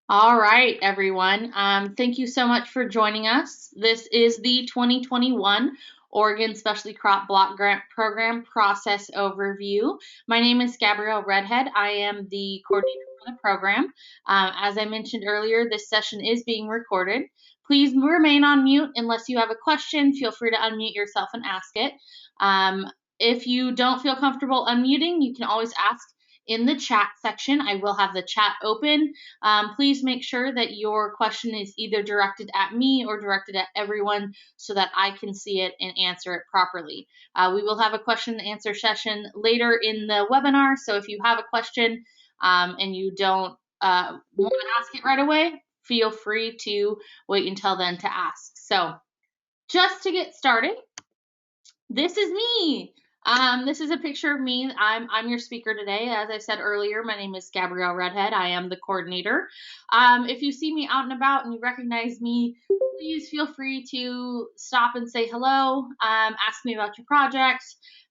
All right, everyone. Thank you so much for joining us. This is the 2021 Oregon Specialty Crop Block Grant Program process overview. My name is Gabrielle Redhead. I am the coordinator for the program. As I mentioned earlier, this session is being recorded. Please remain on mute unless you have a question. Feel free to unmute yourself and ask it. If you don't feel comfortable unmuting, you can always ask in the chat section. I will have the chat open. Please make sure that your question is either directed at me or directed at everyone so that I can see it and answer it properly. We will have a question and answer session later in the webinar, so if you have a question and you don't want to ask it right away, feel free to wait until then to ask. So just to get started, this is me. This is a picture of me. I'm your speaker today. As I said earlier, my name is Gabrielle Redhead. I am the coordinator. If you see me out and about and you recognize me, please feel free to stop and say hello, ask me about your project,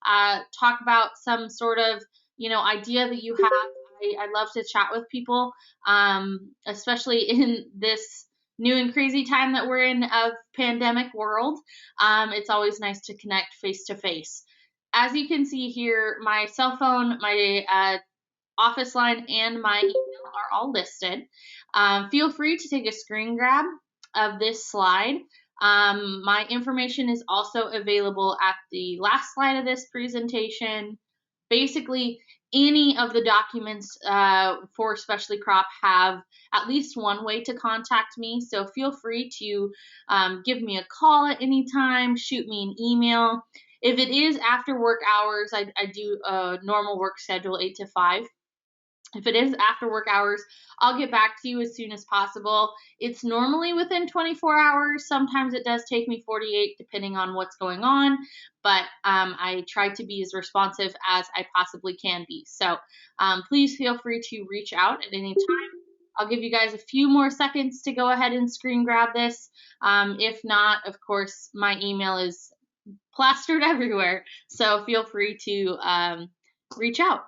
talk about some sort of, idea that you have. I love to chat with people, especially in this new and crazy time that we're in of pandemic world. It's always nice to connect face to face. As you can see here, my cell phone, my office line, and my email are all listed. Feel free to take a screen grab of this slide. My information is also available at the last slide of this presentation. Basically, any of the documents for Specialty Crop have at least one way to contact me, so feel free to give me a call at any time, shoot me an email. If it is after work hours, I do a normal work schedule, 8 to 5. If it is after work hours, I'll get back to you as soon as possible. It's normally within 24 hours. Sometimes it does take me 48, depending on what's going on, but I try to be as responsive as I possibly can be. So please feel free to reach out at any time. I'll give you guys a few more seconds to go ahead and screen grab this. If not, of course, my email is plastered everywhere, so feel free to reach out.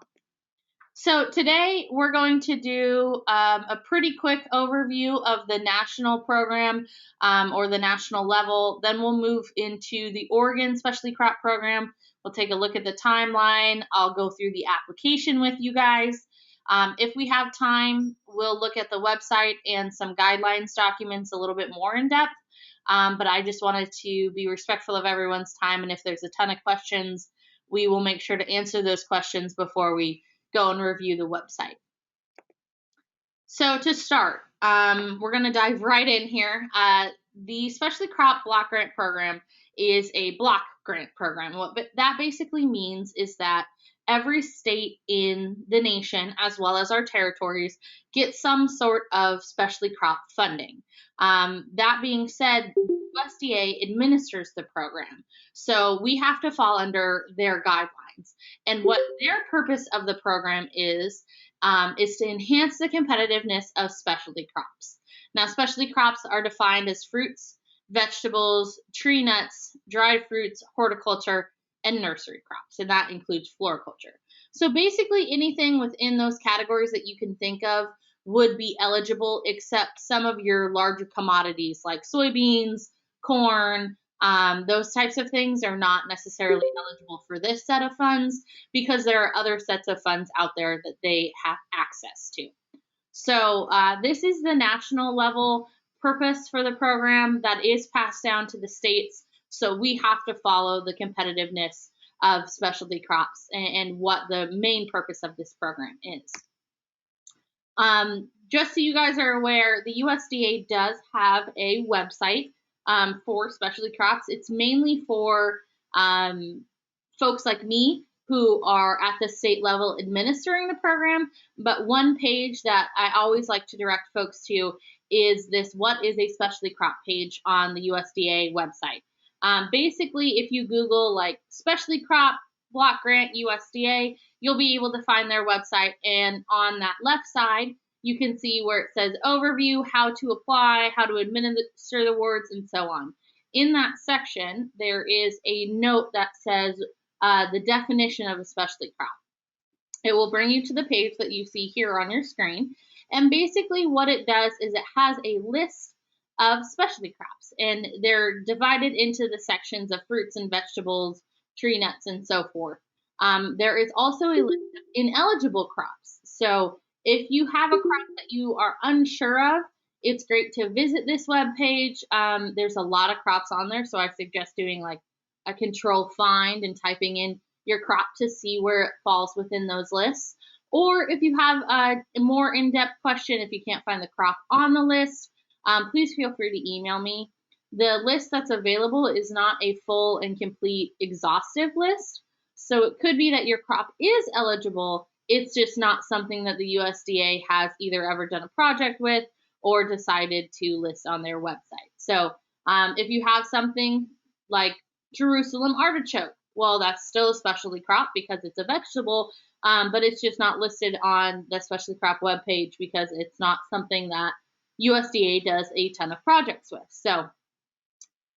So today we're going to do a pretty quick overview of the national program or the national level. Then we'll move into the Oregon Specialty Crop Program. We'll take a look at the timeline. I'll go through the application with you guys. If we have time, we'll look at the website and some guidelines documents a little bit more in depth. But I just wanted to be respectful of everyone's time, and if there's a ton of questions, we will make sure to answer those questions before we go and review the website. So to start, we're going to dive right in here. The Specialty Crop Block Grant Program is a block grant program. What that basically means is that every state in the nation, as well as our territories, get some sort of specialty crop funding. That being said, USDA administers the program, so we have to fall under their guidelines. And what their purpose of the program is to enhance the competitiveness of specialty crops. Now, specialty crops are defined as fruits, vegetables, tree nuts, dried fruits, horticulture, and nursery crops, and that includes floriculture. So basically anything within those categories that you can think of would be eligible, except some of your larger commodities like soybeans, corn, those types of things are not necessarily eligible for this set of funds because there are other sets of funds out there that they have access to. So this is the national level purpose for the program that is passed down to the states. So we have to follow the competitiveness of specialty crops and what the main purpose of this program is. Just so you guys are aware, the USDA does have a website for specialty crops. It's mainly for folks like me who are at the state level administering the program, but one page that I always like to direct folks to is this What is a Specialty Crop page on the USDA website. Basically, if you Google like Specialty Crop Block Grant USDA, you'll be able to find their website, and on that left side, you can see where it says overview, how to apply, how to administer the awards, and so on. In that section, there is a note that says the definition of a specialty crop. It will bring you to the page that you see here on your screen, And basically what it does is it has a list of specialty crops, and they're divided into the sections of fruits and vegetables, tree nuts, and so forth. There is also a list of ineligible crops. So if you have a crop that you are unsure of, it's great to visit this web page. There's a lot of crops on there, so I suggest doing like a control find and typing in your crop to see where it falls within those lists. Or if you have a more in-depth question, if you can't find the crop on the list, please feel free to email me. The list that's available is not a full and complete exhaustive list. So it could be that your crop is eligible. It's just not something that the USDA has either ever done a project with or decided to list on their website. So if you have something like Jerusalem artichoke, well, that's still a specialty crop because it's a vegetable, but it's just not listed on the specialty crop webpage because it's not something that USDA does a ton of projects with. So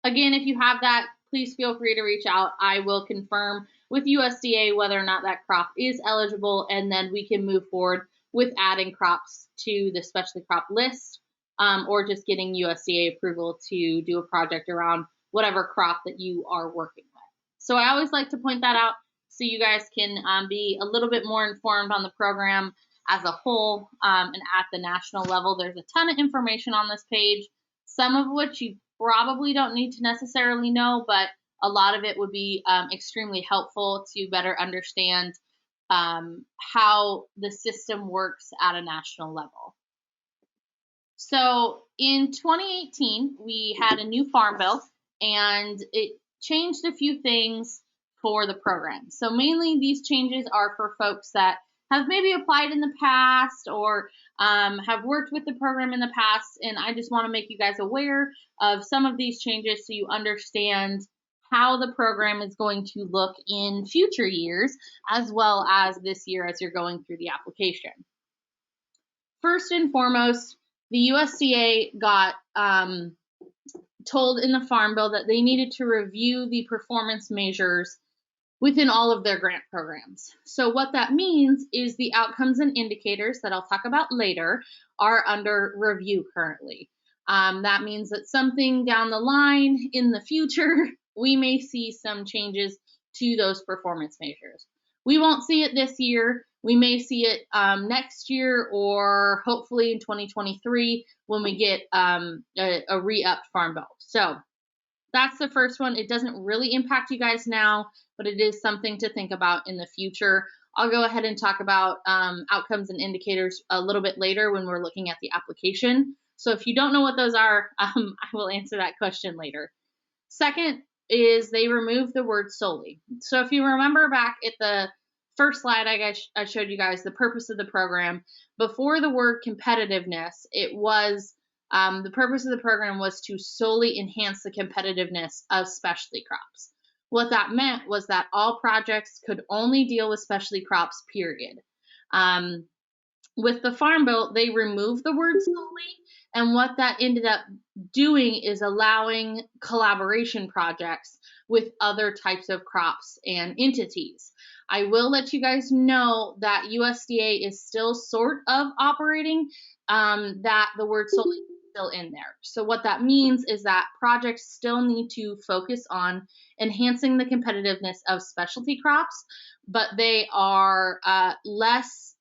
again, if you have that, please feel free to reach out. I will confirm with USDA whether or not that crop is eligible, and then we can move forward with adding crops to the specialty crop list, or just getting USDA approval to do a project around whatever crop that you are working with. So I always like to point that out so you guys can be a little bit more informed on the program as a whole, and at the national level. There's a ton of information on this page, some of which you probably don't need to necessarily know, but a lot of it would be extremely helpful to better understand how the system works at a national level. So in 2018, we had a new farm bill, and it changed a few things for the program. So mainly these changes are for folks that have maybe applied in the past or have worked with the program in the past, and I just want to make you guys aware of some of these changes so you understand how the program is going to look in future years, as well as this year as you're going through the application. First and foremost, the USDA got told in the Farm Bill that they needed to review the performance measures within all of their grant programs. So what that means is the outcomes and indicators that I'll talk about later are under review currently. That means that something down the line in the future, we may see some changes to those performance measures. We won't see it this year. We may see it next year, or hopefully in 2023 when we get a re-upped Farm Bill. So that's the first one. It doesn't really impact you guys now, but it is something to think about in the future. I'll go ahead and talk about outcomes and indicators a little bit later when we're looking at the application. So if you don't know what those are, I will answer that question later. Second is they removed the word solely. So if you remember back at the first slide I showed you guys the purpose of the program, before the word competitiveness, it was the purpose of the program was to solely enhance the competitiveness of specialty crops. What that meant was that all projects could only deal with specialty crops, period. With the Farm Bill, they removed the word solely, and what that ended up doing is allowing collaboration projects with other types of crops and entities. I will let you guys know that USDA is still sort of operating that the word solely is still in there. So what that means is that projects still need to focus on enhancing the competitiveness of specialty crops, but they are less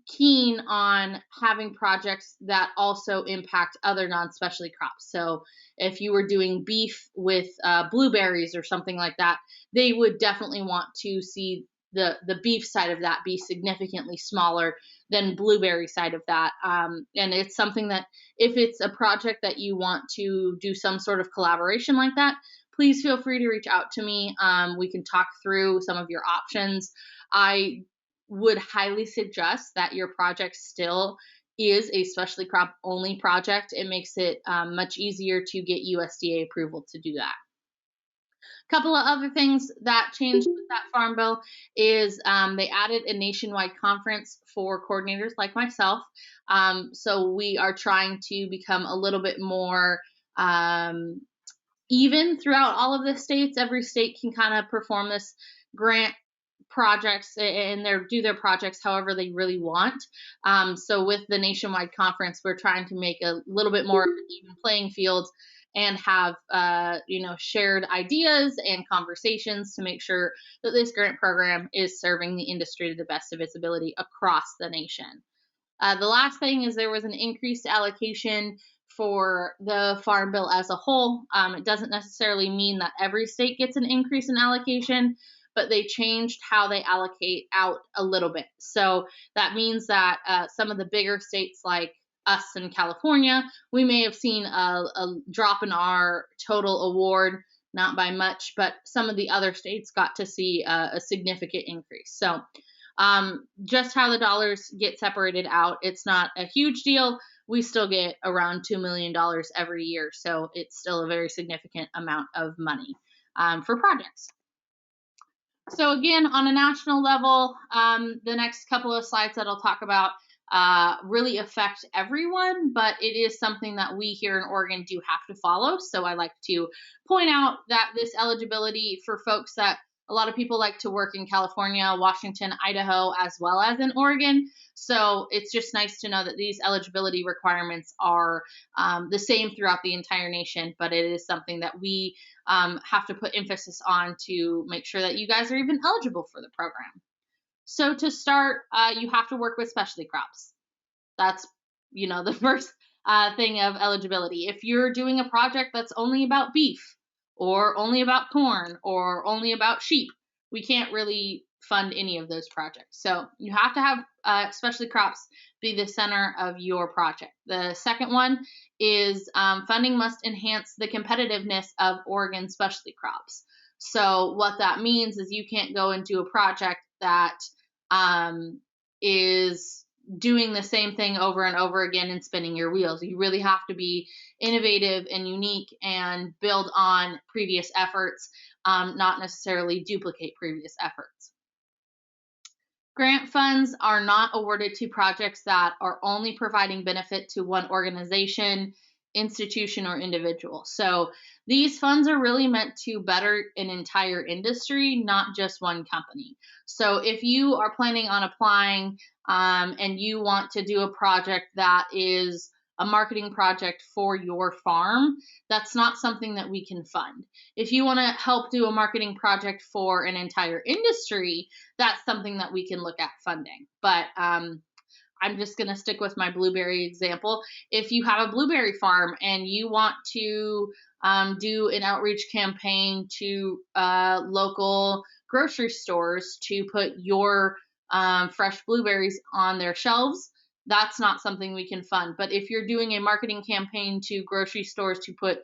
keen on having projects that also impact other non-specialty crops. So if you were doing beef with blueberries or something like that, they would definitely want to see the beef side of that be significantly smaller than blueberry side of that. And it's something that if it's a project that you want to do some sort of collaboration like that, please feel free to reach out to me. We can talk through some of your options. I would highly suggest that your project still is a specialty crop only project. It makes it much easier to get USDA approval to do that. A couple of other things that changed with that Farm Bill is they added a nationwide conference for coordinators like myself. So we are trying to become a little bit more even throughout all of the states. Every state can kind of perform this grant projects and do their projects however they really want. So with the nationwide conference, we're trying to make a little bit more even playing field and have shared ideas and conversations to make sure that this grant program is serving the industry to the best of its ability across the nation. The last thing is there was an increased allocation for the Farm Bill as a whole. It doesn't necessarily mean that every state gets an increase in allocation, but they changed how they allocate out a little bit. So that means that some of the bigger states like us in California, we may have seen a drop in our total award, not by much, but some of the other states got to see a significant increase. So just how the dollars get separated out, it's not a huge deal. We still get around $2 million every year, so it's still a very significant amount of money for projects. So again, on a national level, the next couple of slides that I'll talk about really affect everyone, but it is something that we here in Oregon do have to follow. So I like to point out that this eligibility for folks that a lot of people like to work in California, Washington, Idaho, as well as in Oregon. So it's just nice to know that these eligibility requirements are the same throughout the entire nation, but it is something that we have to put emphasis on to make sure that you guys are even eligible for the program. So to start, you have to work with specialty crops. That's, the first thing of eligibility. If you're doing a project that's only about beef or only about corn or only about sheep, we can't really fund any of those projects. So you have to have specialty crops be the center of your project. The second one is funding must enhance the competitiveness of Oregon specialty crops. So what that means is you can't go into a project that is doing the same thing over and over again and spinning your wheels. You really have to be innovative and unique and build on previous efforts, not necessarily duplicate previous efforts. Grant funds are not awarded to projects that are only providing benefit to one organization, institution, or individual. So these funds are really meant to better an entire industry, not just one company. So if you are planning on applying and you want to do a project that is a marketing project for your farm, that's not something that we can fund. If you want to help do a marketing project for an entire industry, that's something that we can look at funding. But I'm just going to stick with my blueberry example. If you have a blueberry farm and you want to do an outreach campaign to local grocery stores to put your fresh blueberries on their shelves, that's not something we can fund. But if you're doing a marketing campaign to grocery stores to put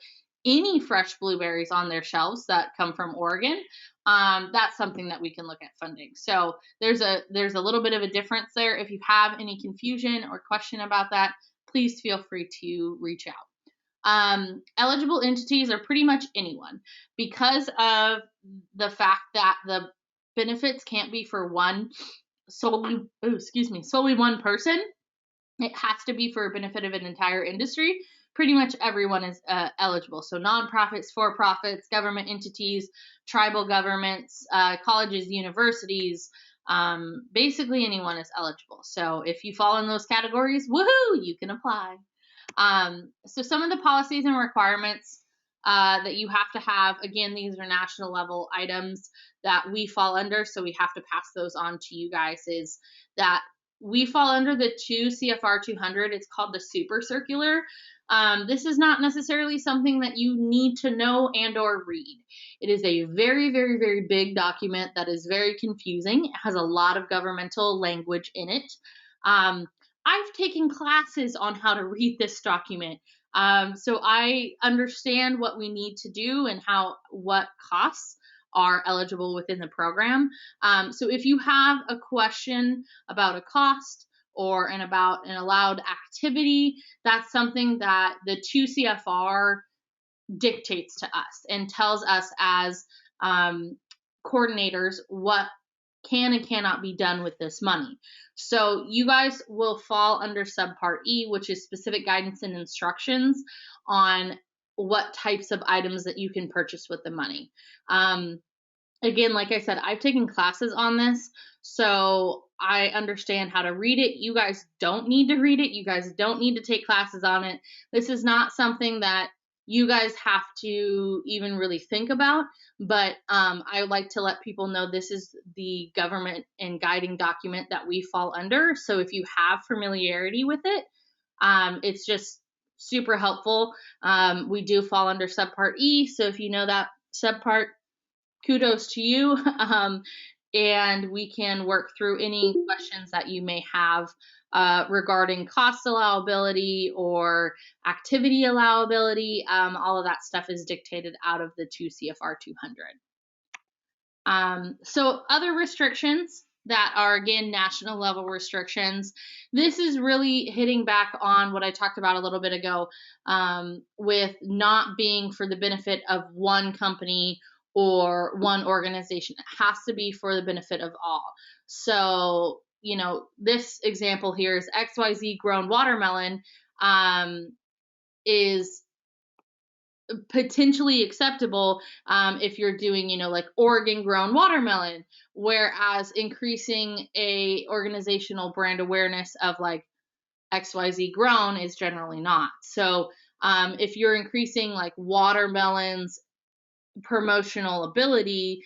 any fresh blueberries on their shelves that come from Oregon, that's something that we can look at funding. So there's a little bit of a difference there. If you have any confusion or question about that, please feel free to reach out. Eligible entities are pretty much anyone, because of the fact that the benefits can't be for solely one person. It has to be for a benefit of an entire industry. Pretty much everyone is eligible. So nonprofits, for-profits, government entities, tribal governments, colleges, universities, basically anyone is eligible. So if you fall in those categories, woohoo, you can apply. So some of the policies and requirements that you have to have, again, these are national level items that we fall under, so we have to pass those on to you guys, is that we fall under the 2 CFR 200. It's called the Super Circular. This is not necessarily something that you need to know and or read. It is a very, very, very big document that is very confusing. It has a lot of governmental language in it. I've taken classes on how to read this document. So I understand what we need to do and what costs are eligible within the program. So if you have a question about a cost or about an allowed activity, that's something that the 2 CFR dictates to us and tells us as coordinators what can and cannot be done with this money. So you guys will fall under subpart E, which is specific guidance and instructions on what types of items that you can purchase with the money. Again, like I said, I've taken classes on this, so I understand how to read it. You guys don't need to read it. You guys don't need to take classes on it. This is not something that you guys have to even really think about, but I like to let people know this is the government and guiding document that we fall under. So if you have familiarity with it, it's just super helpful. We do fall under subpart E, so if you know that subpart, kudos to you. And we can work through any questions that you may have regarding cost allowability or activity allowability. All of that stuff is dictated out of the 2 CFR 200. So other restrictions that are, again, national level restrictions. This is really hitting back on what I talked about a little bit ago with not being for the benefit of one company or one organization. It has to be for the benefit of all. So, you know, this example here is XYZ grown watermelon is potentially acceptable if you're doing, you know, like Oregon grown watermelon, whereas increasing a organizational brand awareness of like XYZ grown is generally not. So if you're increasing like watermelon's promotional ability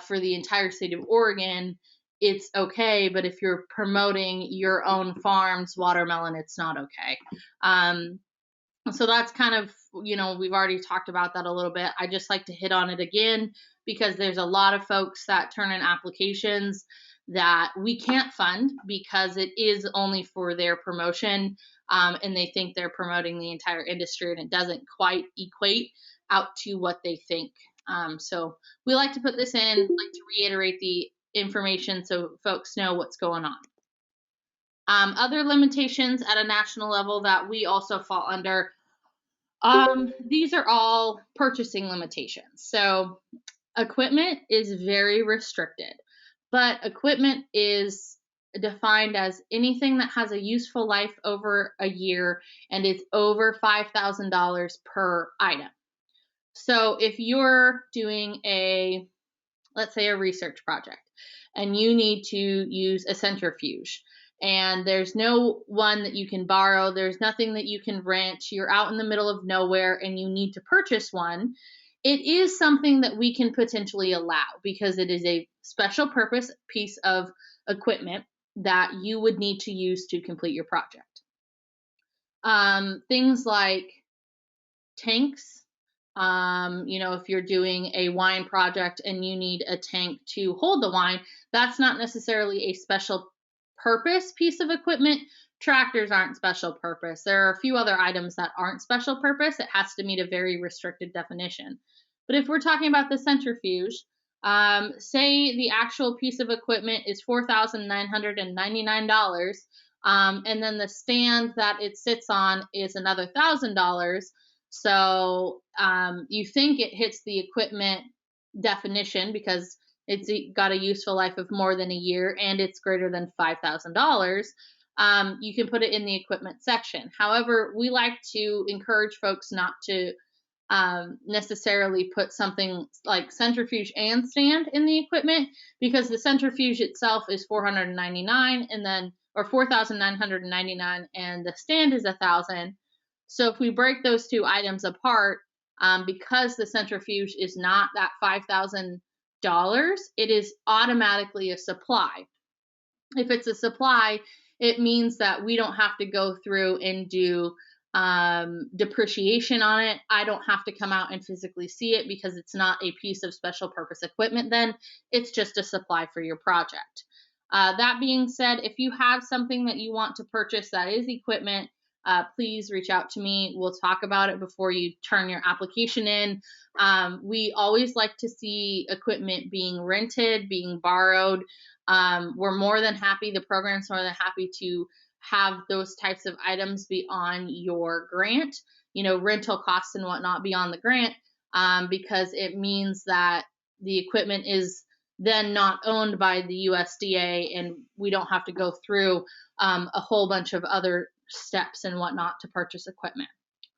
for the entire state of Oregon, it's okay. But if you're promoting your own farm's watermelon, it's not okay. So that's kind of, you know, we've already talked about that a little bit. I just like to hit on it again because there's a lot of folks that turn in applications that we can't fund because it is only for their promotion, and they think they're promoting the entire industry, and it doesn't quite equate out to what they think. So we like to put this in, like to reiterate the information so folks know what's going on. Other limitations at a national level that we also fall under, these are all purchasing limitations. So equipment is very restricted, but equipment is defined as anything that has a useful life over a year and it's over $5,000 per item. So if you're doing a, let's say, a research project, and you need to use a centrifuge, and there's no one that you can borrow, there's nothing that you can rent, you're out in the middle of nowhere and you need to purchase one, it is something that we can potentially allow because it is a special purpose piece of equipment that you would need to use to complete your project. Things like tanks. You know, if you're doing a wine project and you need a tank to hold the wine, that's not necessarily a special purpose piece of equipment. Tractors aren't special purpose. There are a few other items that aren't special purpose. It has to meet a very restricted definition. But if we're talking about the centrifuge, say the actual piece of equipment is $4,999, and then the stand that it sits on is another $1,000. So you think it hits the equipment definition because it's got a useful life of more than a year and it's greater than $5,000. You can put it in the equipment section. However, we like to encourage folks not to necessarily put something like centrifuge and stand in the equipment because the centrifuge itself is $499 and then or $4,999 and the stand is $1,000. So if we break those two items apart, because the centrifuge is not that $5,000, it is automatically a supply. If it's a supply, it means that we don't have to go through and do depreciation on it. I don't have to come out and physically see it because it's not a piece of special purpose equipment then. It's just a supply for your project. That being said, if you have something that you want to purchase that is equipment, please reach out to me. We'll talk about it before you turn your application in. We always like to see equipment being rented, being borrowed. We're more than happy, the program's more than happy to have those types of items be on your grant, you know, rental costs and whatnot be on the grant, because it means that the equipment is then not owned by the USDA and we don't have to go through a whole bunch of other steps and whatnot to purchase equipment.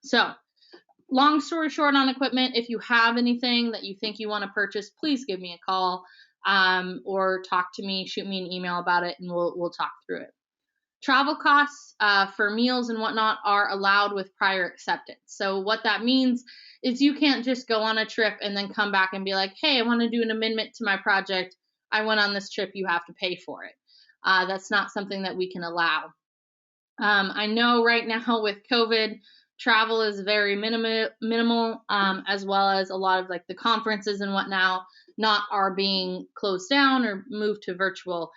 So long story short on equipment, if you have anything that you think you want to purchase, please give me a call or talk to me, shoot me an email about it, and we'll talk through it. Travel costs for meals and whatnot are allowed with prior acceptance. So what that means is you can't just go on a trip and then come back and be like, hey, I want to do an amendment to my project. I went on this trip. You have to pay for it. That's not something that we can allow. I know right now with COVID, travel is very minimal, as well as a lot of like the conferences and whatnot are being closed down or moved to virtual.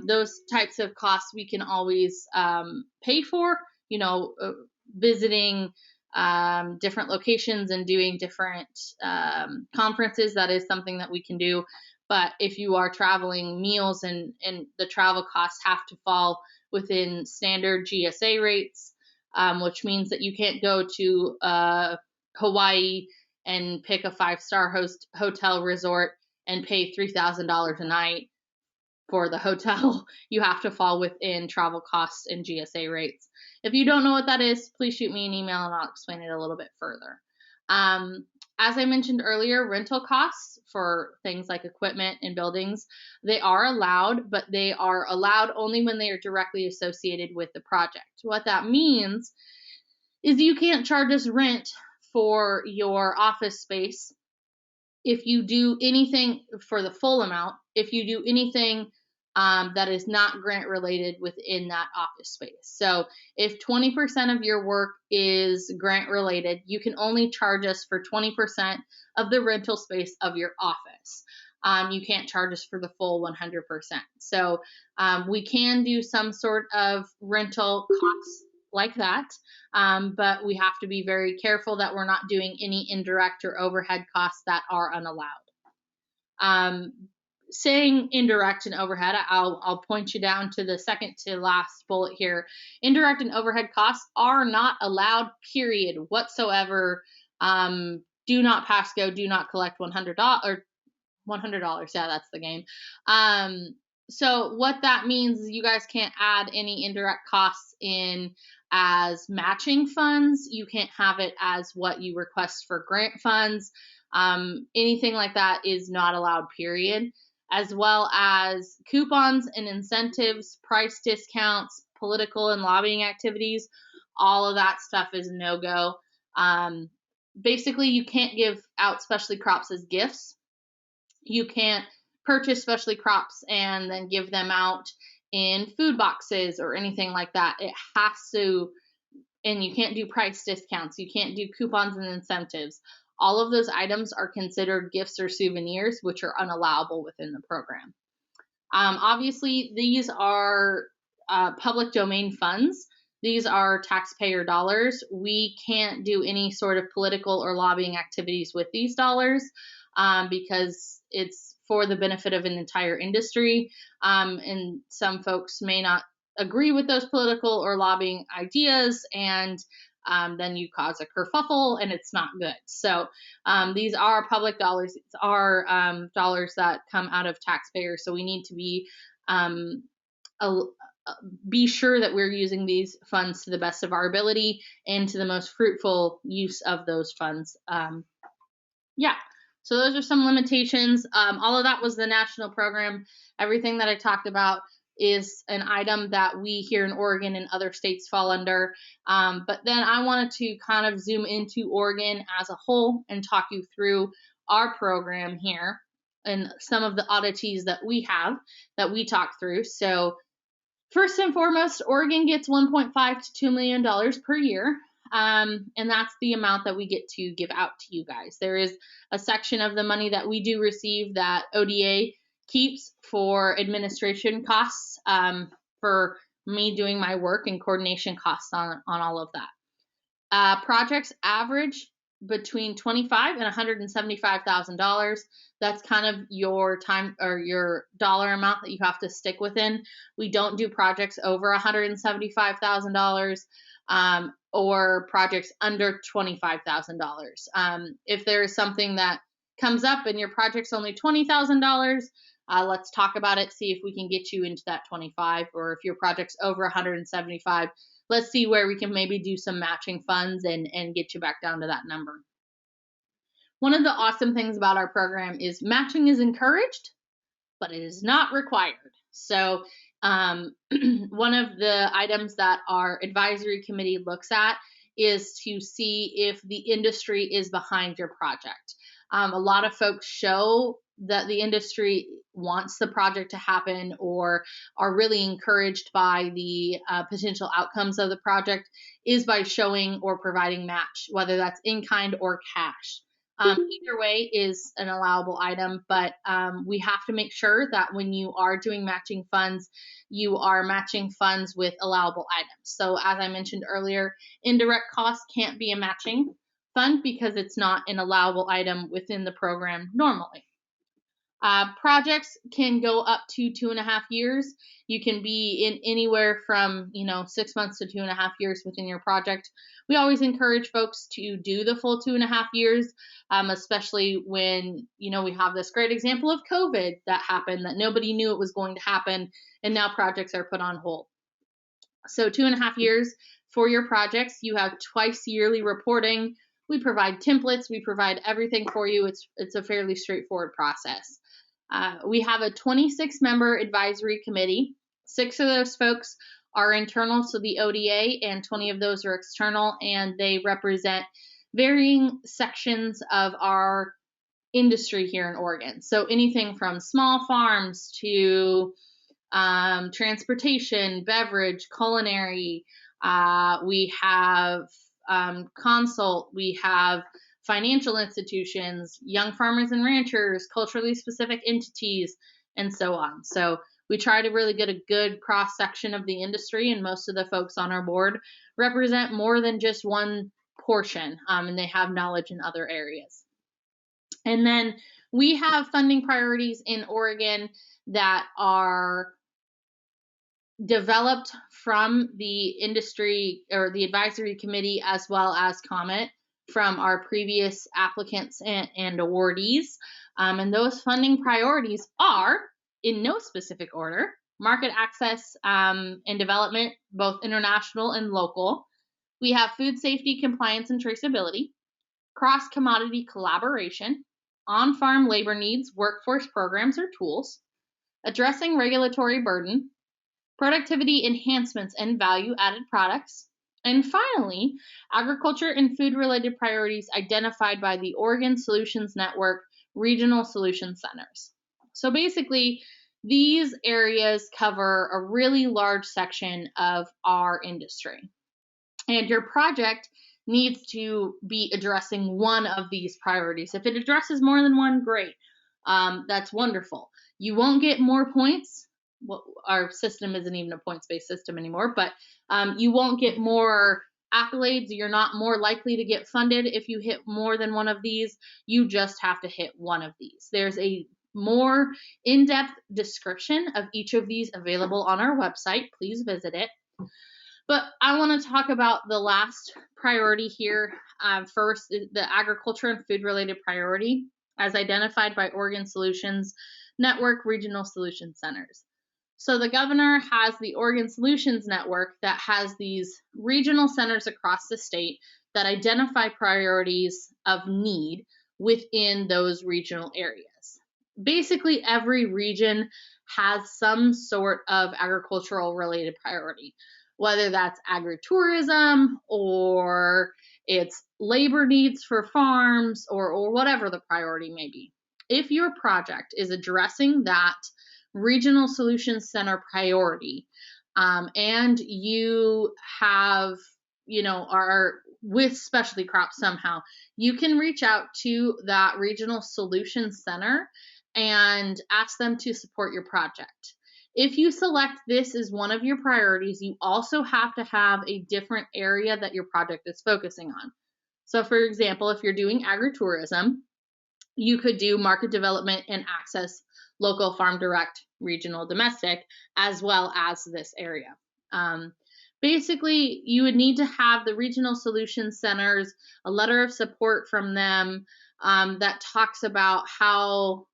Those types of costs we can always pay for, visiting different locations and doing different conferences. That is something that we can do. But if you are traveling, meals and the travel costs have to fall within standard GSA rates, which means that you can't go to Hawaii and pick a 5-star hotel resort and pay $3,000 a night for the hotel. You have to fall within travel costs and GSA rates. If you don't know what that is, please shoot me an email and I'll explain it a little bit further. As I mentioned earlier, rental costs for things like equipment and buildings, they are allowed, but they are allowed only when they are directly associated with the project. What that means is you can't charge us rent for your office space if you do anything for the full amount, if you do anything that is not grant related within that office space. So if 20% of your work is grant related, you can only charge us for 20% of the rental space of your office. You can't charge us for the full 100%. So we can do some sort of rental costs like that, but we have to be very careful that we're not doing any indirect or overhead costs that are unallowed. Saying indirect and overhead, I'll point you down to the second to last bullet here. Indirect and overhead costs are not allowed, period, whatsoever. Do not pass go, do not collect $100 or $100. Yeah, that's the game. So what that means is you guys can't add any indirect costs in as matching funds. You can't have it as what you request for grant funds. Anything like that is not allowed, period. As well as coupons and incentives, price discounts, political and lobbying activities. All of that stuff is no-go. Basically, you can't give out specialty crops as gifts. You can't purchase specialty crops and then give them out in food boxes or anything like that. It has to, and you can't do price discounts. You can't do coupons and incentives. All of those items are considered gifts or souvenirs, which are unallowable within the program. Obviously, these are public domain funds. These are taxpayer dollars. We can't do any sort of political or lobbying activities with these dollars because it's for the benefit of an entire industry. And some folks may not agree with those political or lobbying ideas, and then you cause a kerfuffle and it's not good. So these are public dollars. These are dollars that come out of taxpayers. So we need to be sure that we're using these funds to the best of our ability and to the most fruitful use of those funds. Yeah. So those are some limitations. All of that was the national program. Everything that I talked about is an item that we here in Oregon and other states fall under. But then I wanted to kind of zoom into Oregon as a whole and talk you through our program here and some of the oddities that we have that we talk through. So first and foremost, Oregon gets $1.5 to $2 million per year. And that's the amount that we get to give out to you guys. There is a section of the money that we do receive that ODA keeps for administration costs, for me doing my work and coordination costs on all of that. Projects average between $25,000 and $175,000. That's kind of your time or your dollar amount that you have to stick within. We don't do projects over $175,000. Or projects under $25,000. If there is something that comes up and your project's only $20,000, let's talk about it, see if we can get you into that 25, or if your project's over 175, let's see where we can maybe do some matching funds and get you back down to that number. One of the awesome things about our program is matching is encouraged, but it is not required. So one of the items that our advisory committee looks at is to see if the industry is behind your project. A lot of folks show that the industry wants the project to happen or are really encouraged by the potential outcomes of the project is by showing or providing match, whether that's in kind or cash. Either way is an allowable item, but we have to make sure that when you are doing matching funds, you are matching funds with allowable items. So as I mentioned earlier, indirect costs can't be a matching fund because it's not an allowable item within the program normally. Projects can go up to 2.5 years. You can be in anywhere from 6 months to 2.5 years within your project. We always encourage folks to do the full 2.5 years, especially when we have this great example of COVID that happened that nobody knew it was going to happen, and now projects are put on hold. So 2.5 years for your projects. You have twice yearly reporting. We provide templates. We provide everything for you. It's a fairly straightforward process. We have a 26-member advisory committee. 6 of those folks are internal to the ODA, and 20 of those are external, and they represent varying sections of our industry here in Oregon. So anything from small farms to transportation, beverage, culinary. We have consult. We have financial institutions, young farmers and ranchers, culturally specific entities, and so on. So we try to really get a good cross-section of the industry, and most of the folks on our board represent more than just one portion, and they have knowledge in other areas. And then we have funding priorities in Oregon that are developed from the industry or the advisory committee, as well as comment from our previous applicants and awardees. And those funding priorities are, in no specific order, market access and development, both international and local. We have food safety, compliance, and traceability, cross-commodity collaboration, on-farm labor needs, workforce programs or tools, addressing regulatory burden, productivity enhancements and value-added products, and finally, agriculture and food-related priorities identified by the Oregon Solutions Network Regional Solution Centers. So basically, these areas cover a really large section of our industry. And your project needs to be addressing one of these priorities. If it addresses more than one, great. That's wonderful. You won't get more points. Well, our system isn't even a points-based system anymore, but you won't get more accolades. You're not more likely to get funded if you hit more than one of these. You just have to hit one of these. There's a more in-depth description of each of these available on our website. Please visit it. But I want to talk about the last priority here. First, the agriculture and food-related priority, as identified by Oregon Solutions Network Regional Solution Centers. So the governor has the Oregon Solutions Network that has these regional centers across the state that identify priorities of need within those regional areas. Basically, every region has some sort of agricultural related priority, whether that's agritourism or it's labor needs for farms or whatever the priority may be. If your project is addressing that Regional Solutions Center priority, and you have, are with specialty crops somehow, you can reach out to that Regional Solutions Center and ask them to support your project. If you select this as one of your priorities, you also have to have a different area that your project is focusing on. So for example, if you're doing agritourism, you could do market development and access, local, farm direct, regional, domestic, as well as this area. Basically, you would need to have the Regional Solution Centers, a letter of support from them that talks about how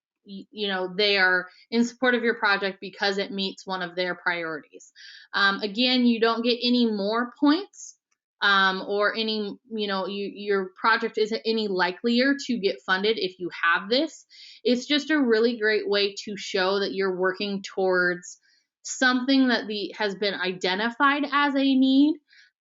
they are in support of your project because it meets one of their priorities. Again, you don't get any more points or any, your project isn't any likelier to get funded if you have this. It's just a really great way to show that you're working towards something that has been identified as a need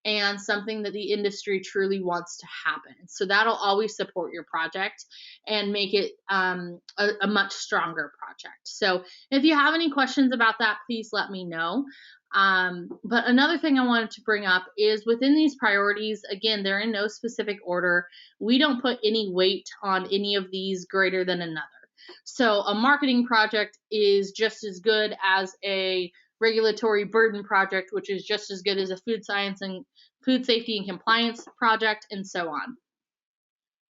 and something that the industry truly wants to happen. So that'll always support your project and make it a much stronger project. So if you have any questions about that, please let me know. But another thing I wanted to bring up is within these priorities, again, they're in no specific order. We don't put any weight on any of these greater than another. So a marketing project is just as good as a regulatory burden project, which is just as good as a food science and food safety and compliance project, and so on.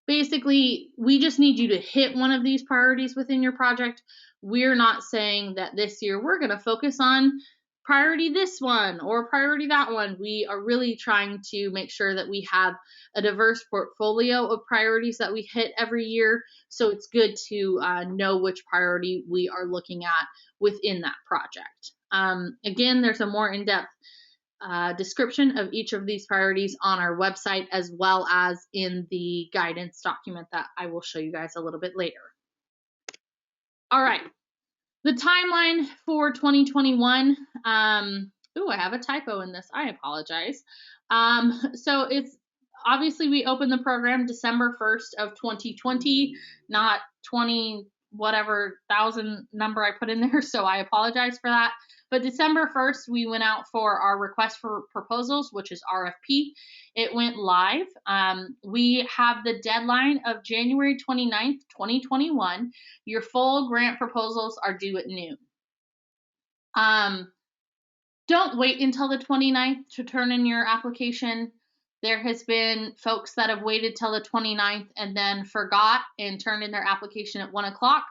Basically, we just need you to hit one of these priorities within your project. We're not saying that this year we're going to focus on priority this one or priority that one. We are really trying to make sure that we have a diverse portfolio of priorities that we hit every year. So it's good to know which priority we are looking at within that project. Again, there's a more in-depth description of each of these priorities on our website, as well as in the guidance document that I will show you guys a little bit later. All right, the timeline for 2021. I have a typo in this. I apologize. So it's obviously we opened the program December 1st of 2020, not 20 whatever thousand number I put in there. So I apologize for that. But December 1st, we went out for our request for proposals, which is RFP. It went live. We have the deadline of January 29th, 2021. Your full grant proposals are due at noon. Don't wait until the 29th to turn in your application. There has been folks that have waited till the 29th and then forgot and turned in their application at 1 o'clock.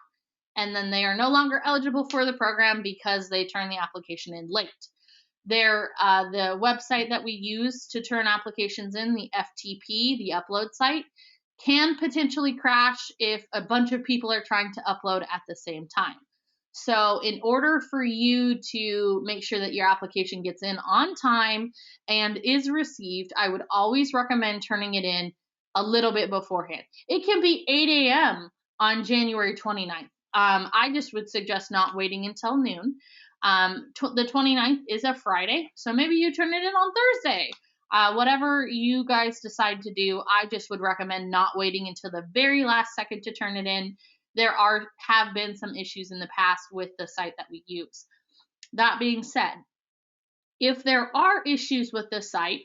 And then they are no longer eligible for the program because they turned the application in late. The website that we use to turn applications in, the FTP, the upload site, can potentially crash if a bunch of people are trying to upload at the same time. So in order for you to make sure that your application gets in on time and is received, I would always recommend turning it in a little bit beforehand. It can be 8 a.m. on January 29th. I just would suggest not waiting until noon. The 29th is a Friday, so maybe you turn it in on Thursday. Whatever you guys decide to do, I just would recommend not waiting until the very last second to turn it in. There have been some issues in the past with the site that we use. That being said, if there are issues with the site,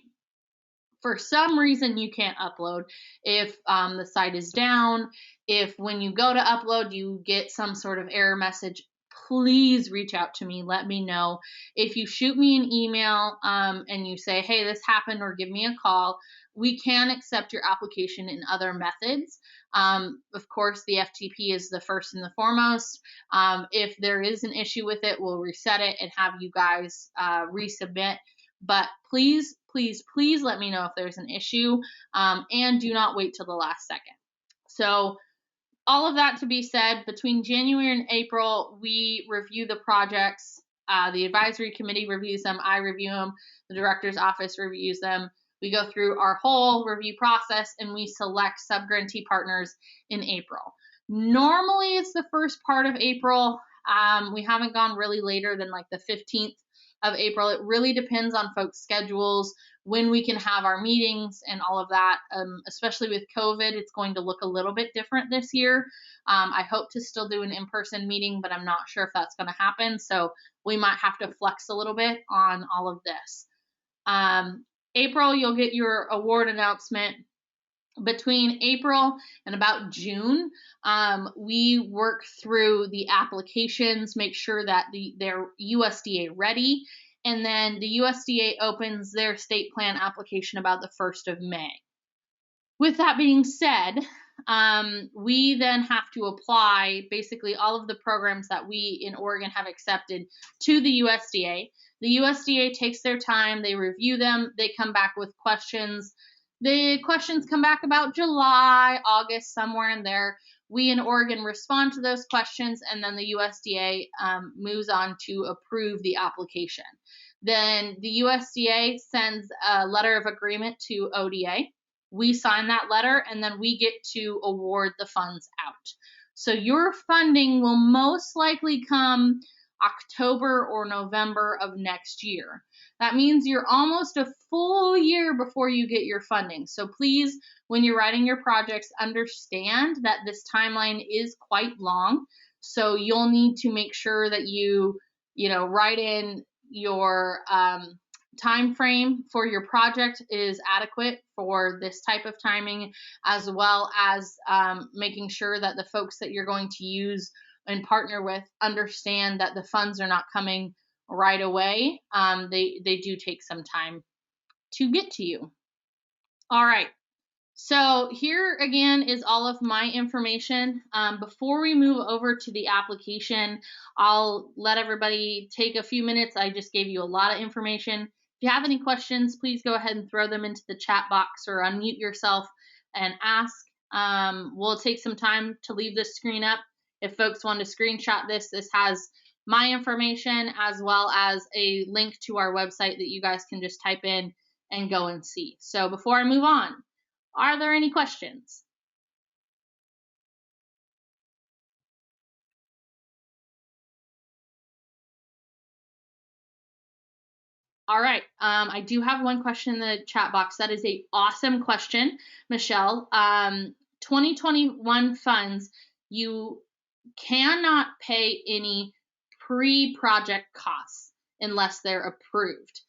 for some reason you can't upload, if the site is down, if when you go to upload you get some sort of error message, please reach out to me. Let me know. If you shoot me an email and you say, hey, this happened, or give me a call, we can accept your application in other methods. Of course, the FTP is the first and the foremost. If there is an issue with it, we'll reset it and have you guys resubmit. But please, please, please let me know if there's an issue, and do not wait till the last second. So all of that to be said, between January and April, we review the projects. The advisory committee reviews them. I review them. The director's office reviews them. We go through our whole review process, and we select subgrantee partners in April. Normally, it's the first part of April. We haven't gone really later than like the 15th of April. It really depends on folks' schedules, when we can have our meetings and all of that. Especially with COVID, it's going to look a little bit different this year. I hope to still do an in-person meeting, but I'm not sure if that's going to happen. So we might have to flex a little bit on all of this. April, you'll get your award announcement. Between April and about June, we work through the applications, make sure that they're USDA ready, and then the USDA opens their state plan application about the 1st of May. With that being said, we then have to apply basically all of the programs that we in Oregon have accepted to the USDA. The USDA takes their time, they review them, they come back with questions. The questions come back about July, August, somewhere in there. We in Oregon respond to those questions, and then the USDA moves on to approve the application. Then the USDA sends a letter of agreement to ODA. We sign that letter, and then we get to award the funds out. So your funding will most likely come October or November of next year. That means you're almost a full year before you get your funding. So please, when you're writing your projects, understand that this timeline is quite long. So you'll need to make sure that you write in your time frame for your project is adequate for this type of timing, as well as making sure that the folks that you're going to use and partner with understand that the funds are not coming right away. They do take some time to get to you. All right. So here again is all of my information. Before we move over to the application, I'll let everybody take a few minutes. I just gave you a lot of information. If you have any questions, please go ahead and throw them into the chat box or unmute yourself and ask. We'll take some time to leave this screen up. If folks want to screenshot this, this has my information as well as a link to our website that you guys can just type in and go and see. So before I move on, are there any questions? All right. I do have one question in the chat box. That is an awesome question, Michelle. 2021 funds, you cannot pay any pre-project costs unless they're approved.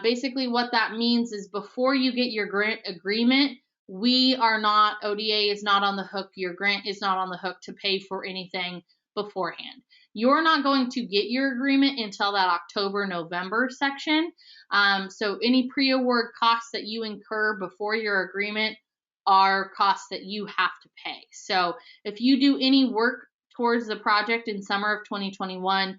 Basically, what that means is before you get your grant agreement, ODA is not on the hook, your grant is not on the hook to pay for anything beforehand. You're not going to get your agreement until that October-November section. So any pre-award costs that you incur before your agreement are costs that you have to pay. So if you do any work towards the project in summer of 2021,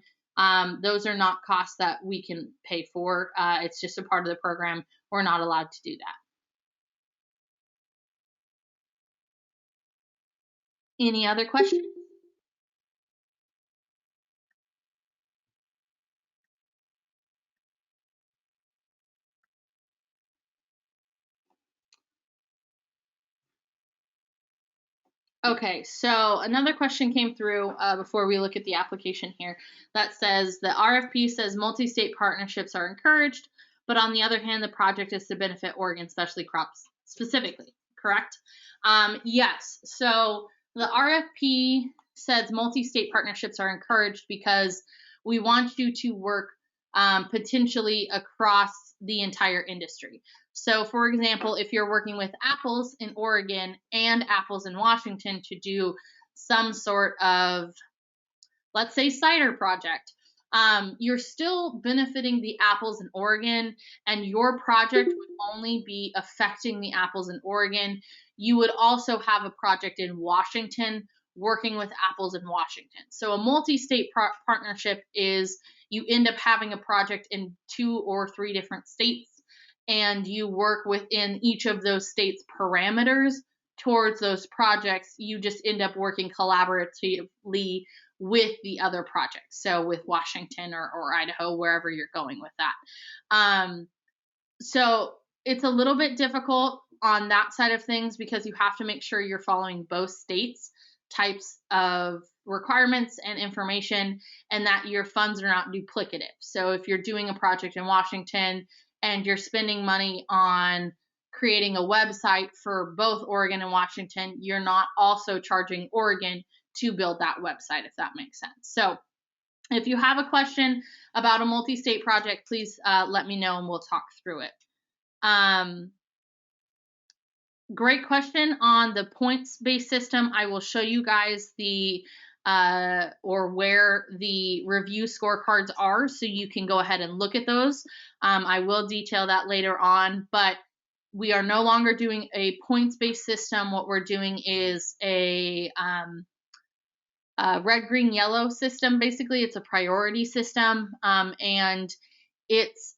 those are not costs that we can pay for. It's just a part of the program. We're not allowed to do that. Any other questions? Okay, so another question came through before we look at the application here that says the RFP says multi-state partnerships are encouraged, but on the other hand, the project is to benefit Oregon specialty crops specifically, correct? Yes, so the RFP says multi-state partnerships are encouraged because we want you to work potentially across the entire industry. So for example, if you're working with apples in Oregon and apples in Washington to do some sort of, let's say, cider project, you're still benefiting the apples in Oregon, and your project would only be affecting the apples in Oregon. You would also have a project in Washington working with apples in Washington. So a multi-state partnership is you end up having a project in 2 or 3 different states, and you work within each of those states' parameters towards those projects. You just end up working collaboratively with the other projects. So with Washington or Idaho, wherever you're going with that. So it's a little bit difficult on that side of things because you have to make sure you're following both states' types of requirements and information, and that your funds are not duplicative. So if you're doing a project in Washington and you're spending money on creating a website for both Oregon and Washington, you're not also charging Oregon to build that website, if that makes sense. So if you have a question about a multi-state project, please let me know and we'll talk through it. Great question on the points-based system. I will show you guys the where the review scorecards are, so you can go ahead and look at those. I will detail that later on, but we are no longer doing a points-based system. What we're doing is a red, green, yellow system. Basically, it's a priority system, and it's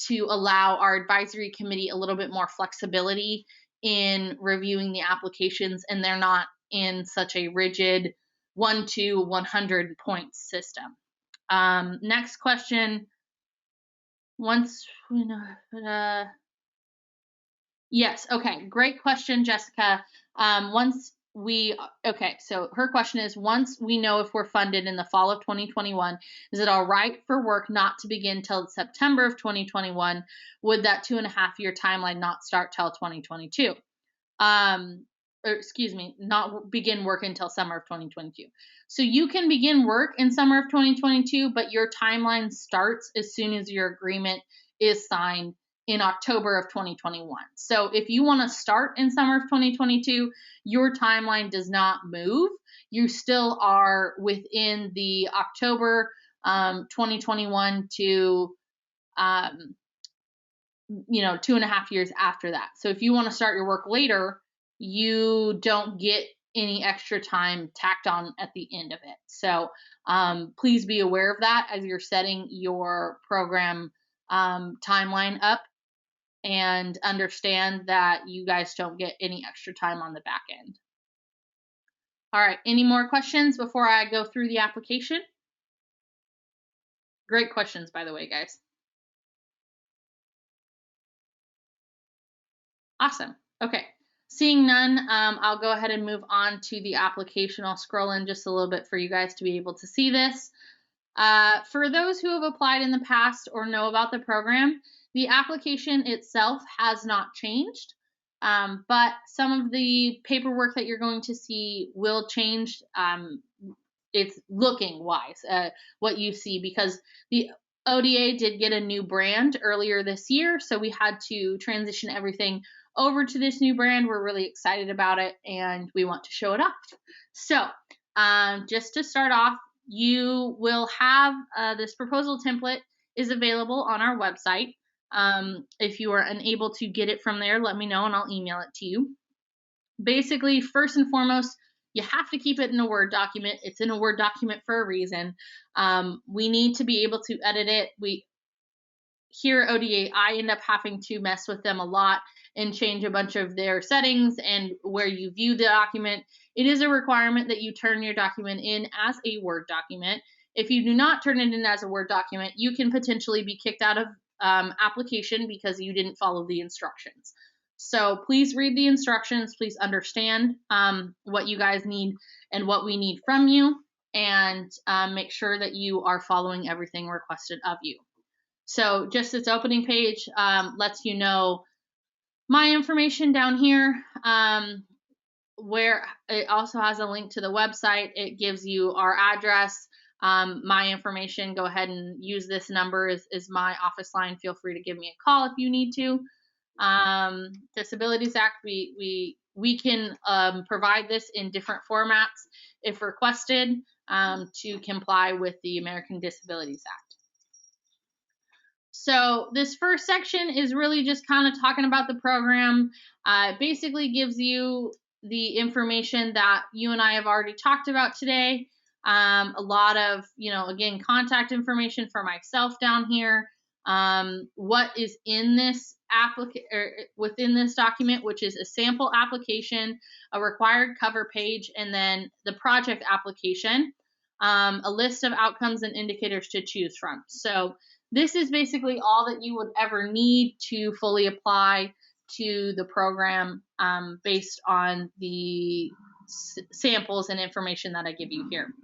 to allow our advisory committee a little bit more flexibility in reviewing the applications, and they're not in such a rigid 1 to 100 point system. Next question. Once we know, yes, okay, great question, Jessica. Okay, so her question is, once we know if we're funded in the fall of 2021, is it all right for work not to begin till September of 2021? Would that 2.5-year timeline not start till 2022? Or excuse me, not begin work until summer of 2022. So you can begin work in summer of 2022, but your timeline starts as soon as your agreement is signed in October of 2021. So if you want to start in summer of 2022, your timeline does not move. You still are within the October 2021 to 2.5 years after that. So if you want to start your work later, you don't get any extra time tacked on at the end of it. So please be aware of that as you're setting your program timeline up, and understand that you guys don't get any extra time on the back end. All right, any more questions before I go through the application? Great questions, by the way, guys. Awesome. Okay. Seeing none, I'll go ahead and move on to the application. I'll scroll in just a little bit for you guys to be able to see this. For those who have applied in the past or know about the program, the application itself has not changed, but some of the paperwork that you're going to see will change. It's looking wise, what you see, because the ODA did get a new brand earlier this year, so we had to transition everything over to this new brand. We're really excited about it, and we want to show it off. So just to start off, you will have this proposal template is available on our website. If you are unable to get it from there, let me know and I'll email it to you. Basically, first and foremost, you have to keep it in a Word document. It's in a Word document for a reason. We need to be able to edit it. Here at ODA, I end up having to mess with them a lot and change a bunch of their settings and where you view the document. It is a requirement that you turn your document in as a Word document. If you do not turn it in as a Word document, you can potentially be kicked out of application because you didn't follow the instructions. So please read the instructions. Please understand what you guys need and what we need from you, and make sure that you are following everything requested of you. So just this opening page lets you know my information down here, where it also has a link to the website. It gives you our address, my information. Go ahead and use this number is my office line. Feel free to give me a call if you need to. Disabilities Act, we can provide this in different formats if requested to comply with the American Disabilities Act. So this first section is really just kind of talking about the program. It basically gives you the information that you and I have already talked about today. A lot of, again, contact information for myself down here. What is in this within this document, which is a sample application, a required cover page, and then the project application, a list of outcomes and indicators to choose from. So this is basically all that you would ever need to fully apply to the program based on the samples and information that I give you here.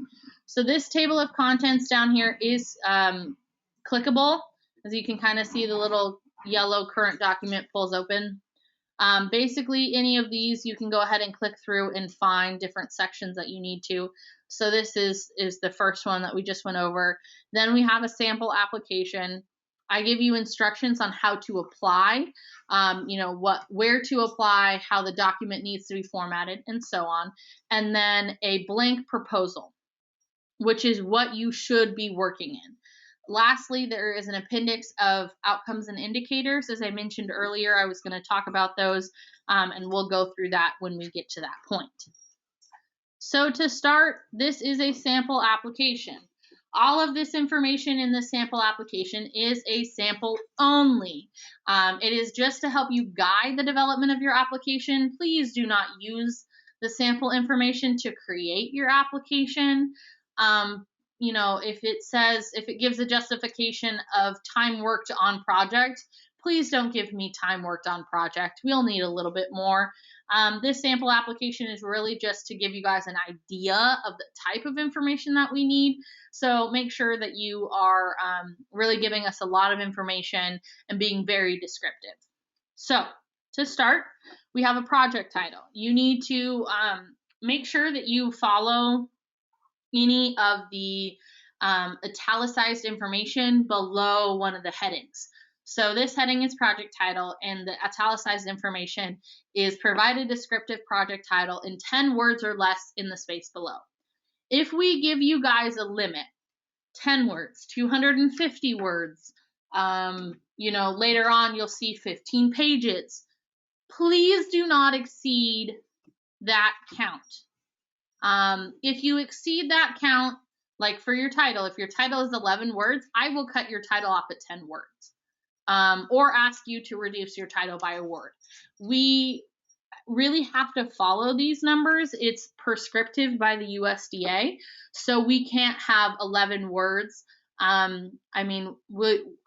So this table of contents down here is clickable. As you can kind of see, the little yellow current document pulls open. Basically, any of these you can go ahead and click through and find different sections that you need to. So this is the first one that we just went over. Then we have a sample application. I give you instructions on how to apply, where to apply, how the document needs to be formatted, and so on. And then a blank proposal, which is what you should be working in. Lastly, there is an appendix of outcomes and indicators. As I mentioned earlier, I was going to talk about those, and we'll go through that when we get to that point. So to start, this is a sample application. All of this information in the sample application is a sample only. It is just to help you guide the development of your application. Please do not use the sample information to create your application. You know, if it gives a justification of time worked on project, please don't give me time worked on project. We'll need a little bit more. This sample application is really just to give you guys an idea of the type of information that we need. So make sure that you are really giving us a lot of information and being very descriptive. So to start, we have a project title. You need to make sure that you follow any of the italicized information below one of the headings. So this heading is project title, and the italicized information is provide a descriptive project title in 10 words or less in the space below. If we give you guys a limit, 10 words, 250 words, you know, later on you'll see 15 pages. Please do not exceed that count. If you exceed that count, like for your title, if your title is 11 words, I will cut your title off at 10 words, or ask you to reduce your title by a word. We really have to follow these numbers. It's prescriptive by the USDA, so we can't have 11 words. I mean,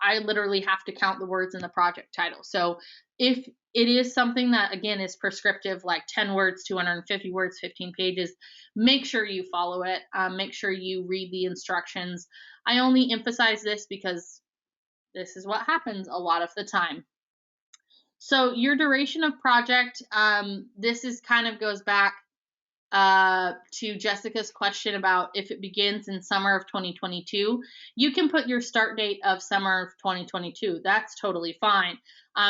I literally have to count the words in the project title. So if it is something that, again, is prescriptive, like 10 words, 250 words, 15 pages, make sure you follow it. Make sure you read the instructions. I only emphasize this because this is what happens a lot of the time. So your duration of project, this is kind of goes back to Jessica's question about if it begins in summer of 2022. You can put your start date of summer of 2022. That's totally fine.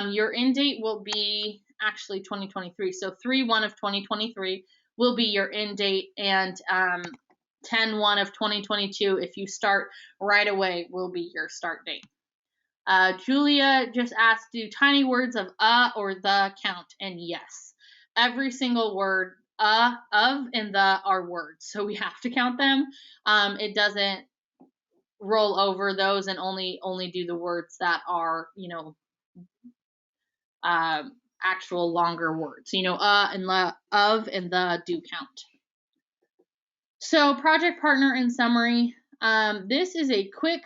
Your end date will be actually 2023. So 3/1 of 2023 will be your end date, and 10/1 of 2022, if you start right away, will be your start date. Julia just asked, do tiny words of or the count? And yes, every single word of and the are words, so we have to count them. It doesn't roll over those and only do the words that are, you know, actual longer words. You know, and the of and the do count. So project partner in summary. This is a quick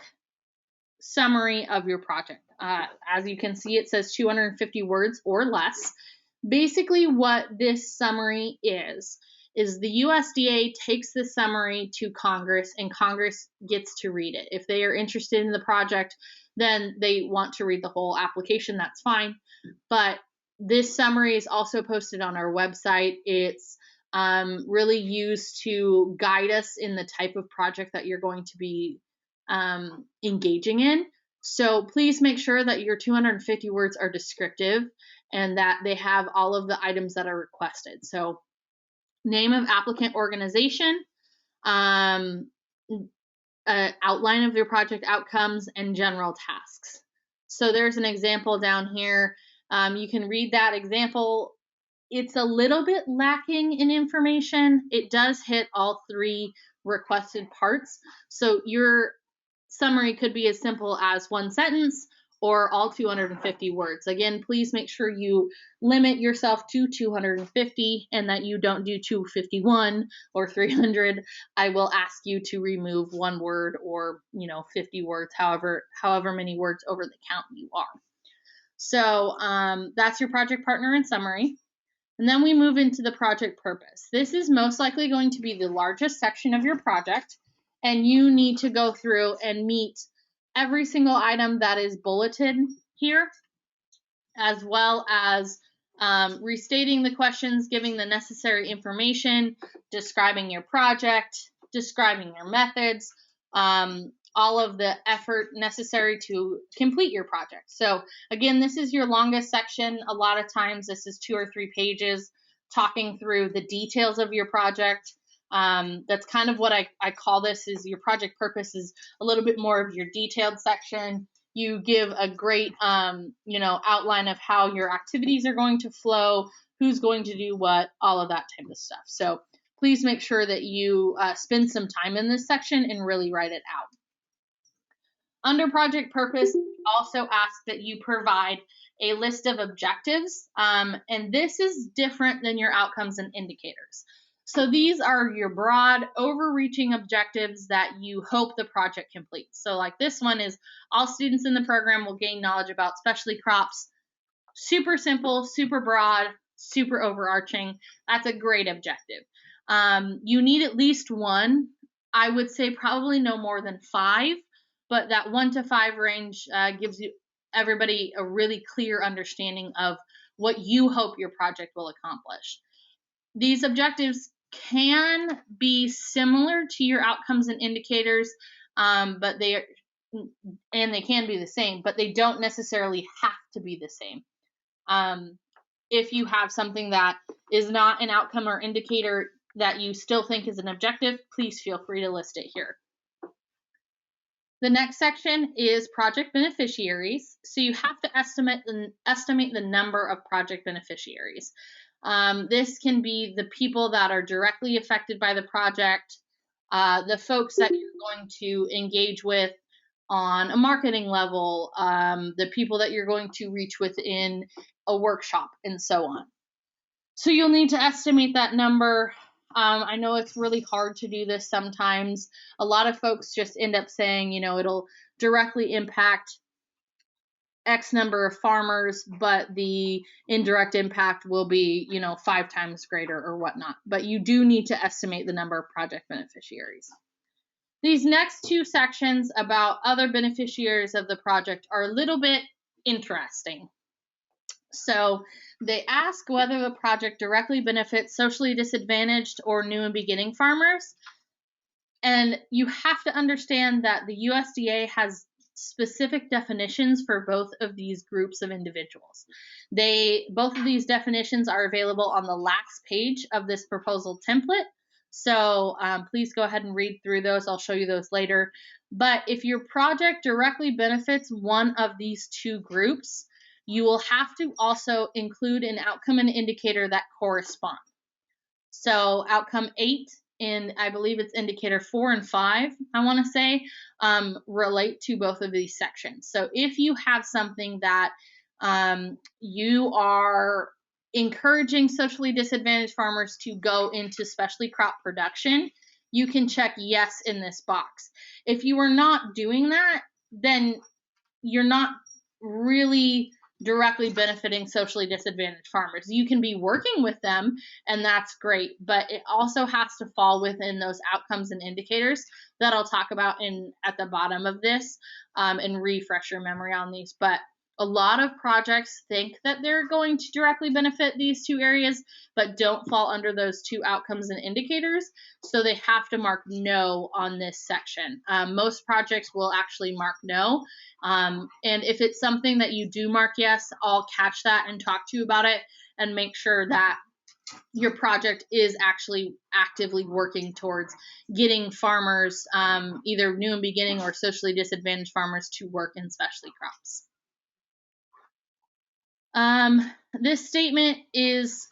summary of your project. As you can see, it says 250 words or less. Basically, what this summary is the USDA takes the summary to Congress, and Congress gets to read it. If they are interested in the project, then they want to read the whole application, that's fine. But this summary is also posted on our website. It's really used to guide us in the type of project that you're going to be engaging in. So please make sure that your 250 words are descriptive and that they have all of the items that are requested. So name of applicant organization, outline of your project outcomes, and general tasks. So there's an example down here. You can read that example. It's a little bit lacking in information. It does hit all 3 requested parts. So your summary could be as simple as 1 sentence or all 250 words. Again, please make sure you limit yourself to 250 and that you don't do 251 or 300. I will ask you to remove 1 word or, you know, 50 words, however many words over the count you are. So that's your project partner in summary. And then we move into the project purpose. This is most likely going to be the largest section of your project, and you need to go through and meet every single item that is bulleted here, as well as restating the questions, giving the necessary information, describing your project, describing your methods, all of the effort necessary to complete your project. So again, this is your longest section. A lot of times this is 2 or 3 pages talking through the details of your project. That's kind of what I call this, is your project purpose is a little bit more of your detailed section. You give a great, you know, outline of how your activities are going to flow, who's going to do what, all of that type of stuff. So please make sure that you spend some time in this section and really write it out. Under project purpose, we also ask that you provide a list of objectives, and this is different than your outcomes and indicators. So these are your broad, overreaching objectives that you hope the project completes. So like this one is all students in the program will gain knowledge about specialty crops. Super simple, super broad, super overarching. That's a great objective. You need at least one. I would say probably no more than 5, but that 1 to 5 range gives you everybody a really clear understanding of what you hope your project will accomplish. These objectives can be similar to your outcomes and indicators, but they can be the same, but they don't necessarily have to be the same. If you have something that is not an outcome or indicator that you still think is an objective, please feel free to list it here. The next section is project beneficiaries. So you have to estimate the number of project beneficiaries. This can be the people that are directly affected by the project, the folks that you're going to engage with on a marketing level, the people that you're going to reach within a workshop, and so on. So you'll need to estimate that number. I know it's really hard to do this sometimes. A lot of folks just end up saying, you know, it'll directly impact X number of farmers, but the indirect impact will be, you know, 5 times greater or whatnot. But you do need to estimate the number of project beneficiaries. These next 2 sections about other beneficiaries of the project are a little bit interesting. So they ask whether the project directly benefits socially disadvantaged or new and beginning farmers. And you have to understand that the USDA has specific definitions for both of these groups of individuals. Both of these definitions are available on the last page of this proposal template. So please go ahead and read through those. I'll show you those later. But if your project directly benefits one of these 2 groups, you will have to also include an outcome and indicator that correspond. So outcome 8 and I believe it's indicator 4 and 5, I want to say, relate to both of these sections. So if you have something that you are encouraging socially disadvantaged farmers to go into specialty crop production, you can check yes in this box. If you are not doing that, then you're not really directly benefiting socially disadvantaged farmers. You can be working with them, and that's great, but it also has to fall within those outcomes and indicators that I'll talk about at the bottom of this, and refresh your memory on these. But a lot of projects think that they're going to directly benefit these 2 areas, but don't fall under those 2 outcomes and indicators, so they have to mark no on this section. Most projects will actually mark no, and if it's something that you do mark yes, I'll catch that and talk to you about it and make sure that your project is actually actively working towards getting farmers, either new and beginning or socially disadvantaged farmers, to work in specialty crops. This statement is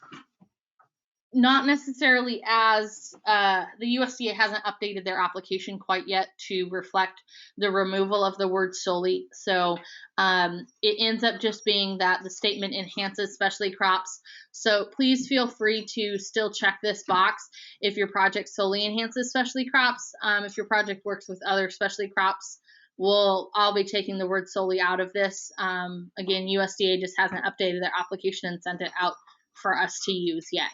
not necessarily as the USDA hasn't updated their application quite yet to reflect the removal of the word solely. So it ends up just being that the statement enhances specialty crops. So please feel free to still check this box if your project solely enhances specialty crops. If your project works with other specialty crops, I'll be taking the word solely out of this. Again, USDA just hasn't updated their application and sent it out for us to use yet.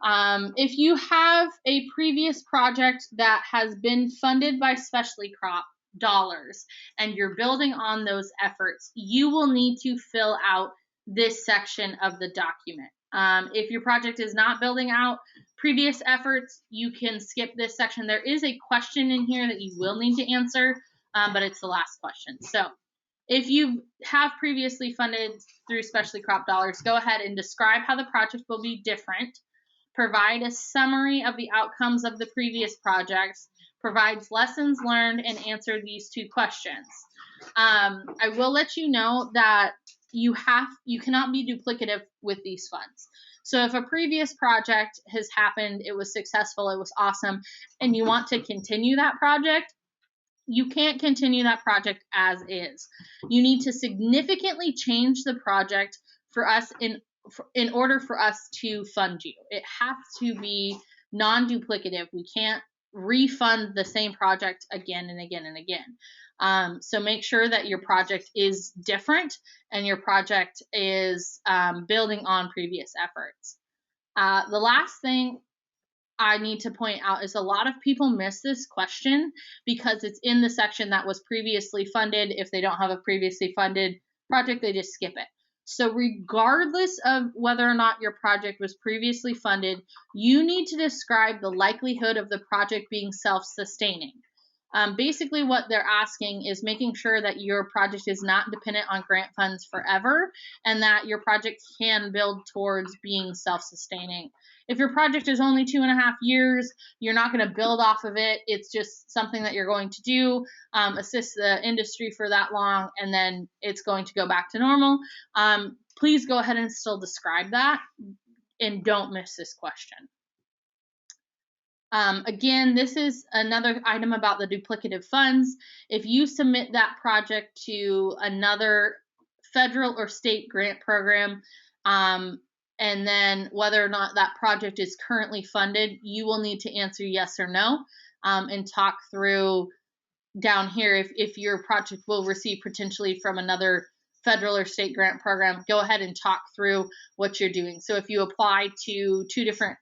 If you have a previous project that has been funded by specialty crop dollars and you're building on those efforts, you will need to fill out this section of the document. If your project is not building out previous efforts, you can skip this section. There is a question in here that you will need to answer, but it's the last question. So if you have previously funded through specialty crop dollars, go ahead and describe how the project will be different. Provide a summary of the outcomes of the previous projects, provides lessons learned, and answer these 2 questions. I will let you know that you cannot be duplicative with these funds. So if a previous project has happened, it was successful, it was awesome, and you want to continue that project, you can't continue that project as is. You need to significantly change the project for us in order for us to fund you. It has to be non-duplicative. We can't refund the same project again and again and again. So make sure that your project is different and your project is building on previous efforts. The last thing I need to point out is a lot of people miss this question because it's in the section that was previously funded. If they don't have a previously funded project, they just skip it. So regardless of whether or not your project was previously funded, you need to describe the likelihood of the project being self-sustaining. Basically, what they're asking is making sure that your project is not dependent on grant funds forever and that your project can build towards being self-sustaining. If your project is only 2.5 years, you're not going to build off of it. It's just something that you're going to do, assist the industry for that long, and then it's going to go back to normal. Please go ahead and still describe that, and don't miss this question. Again, this is another item about the duplicative funds. If you submit that project to another federal or state grant program, and then whether or not that project is currently funded, you will need to answer yes or no, and talk through down here if your project will receive potentially from another federal or state grant program. Go ahead and talk through what you're doing. So if you apply to 2 different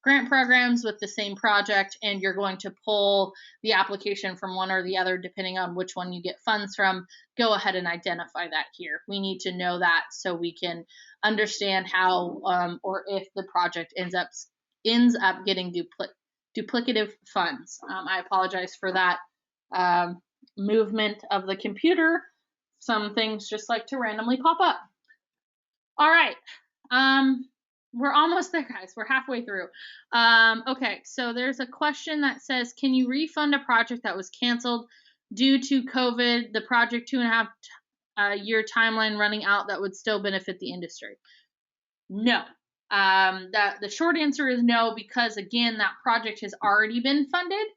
grant programs with the same project and you're going to pull the application from one or the other depending on which one you get funds from, go ahead and identify that here. We need to know that so we can understand how or if the project ends up getting duplicative funds. I apologize for that movement of the computer. Some things just like to randomly pop up. All right. We're almost there, guys. We're halfway through. Okay, so there's a question that says, can you refund a project that was canceled due to COVID, the project 2.5 year timeline running out that would still benefit the industry? No. The short answer is no, because again, that project has already been funded.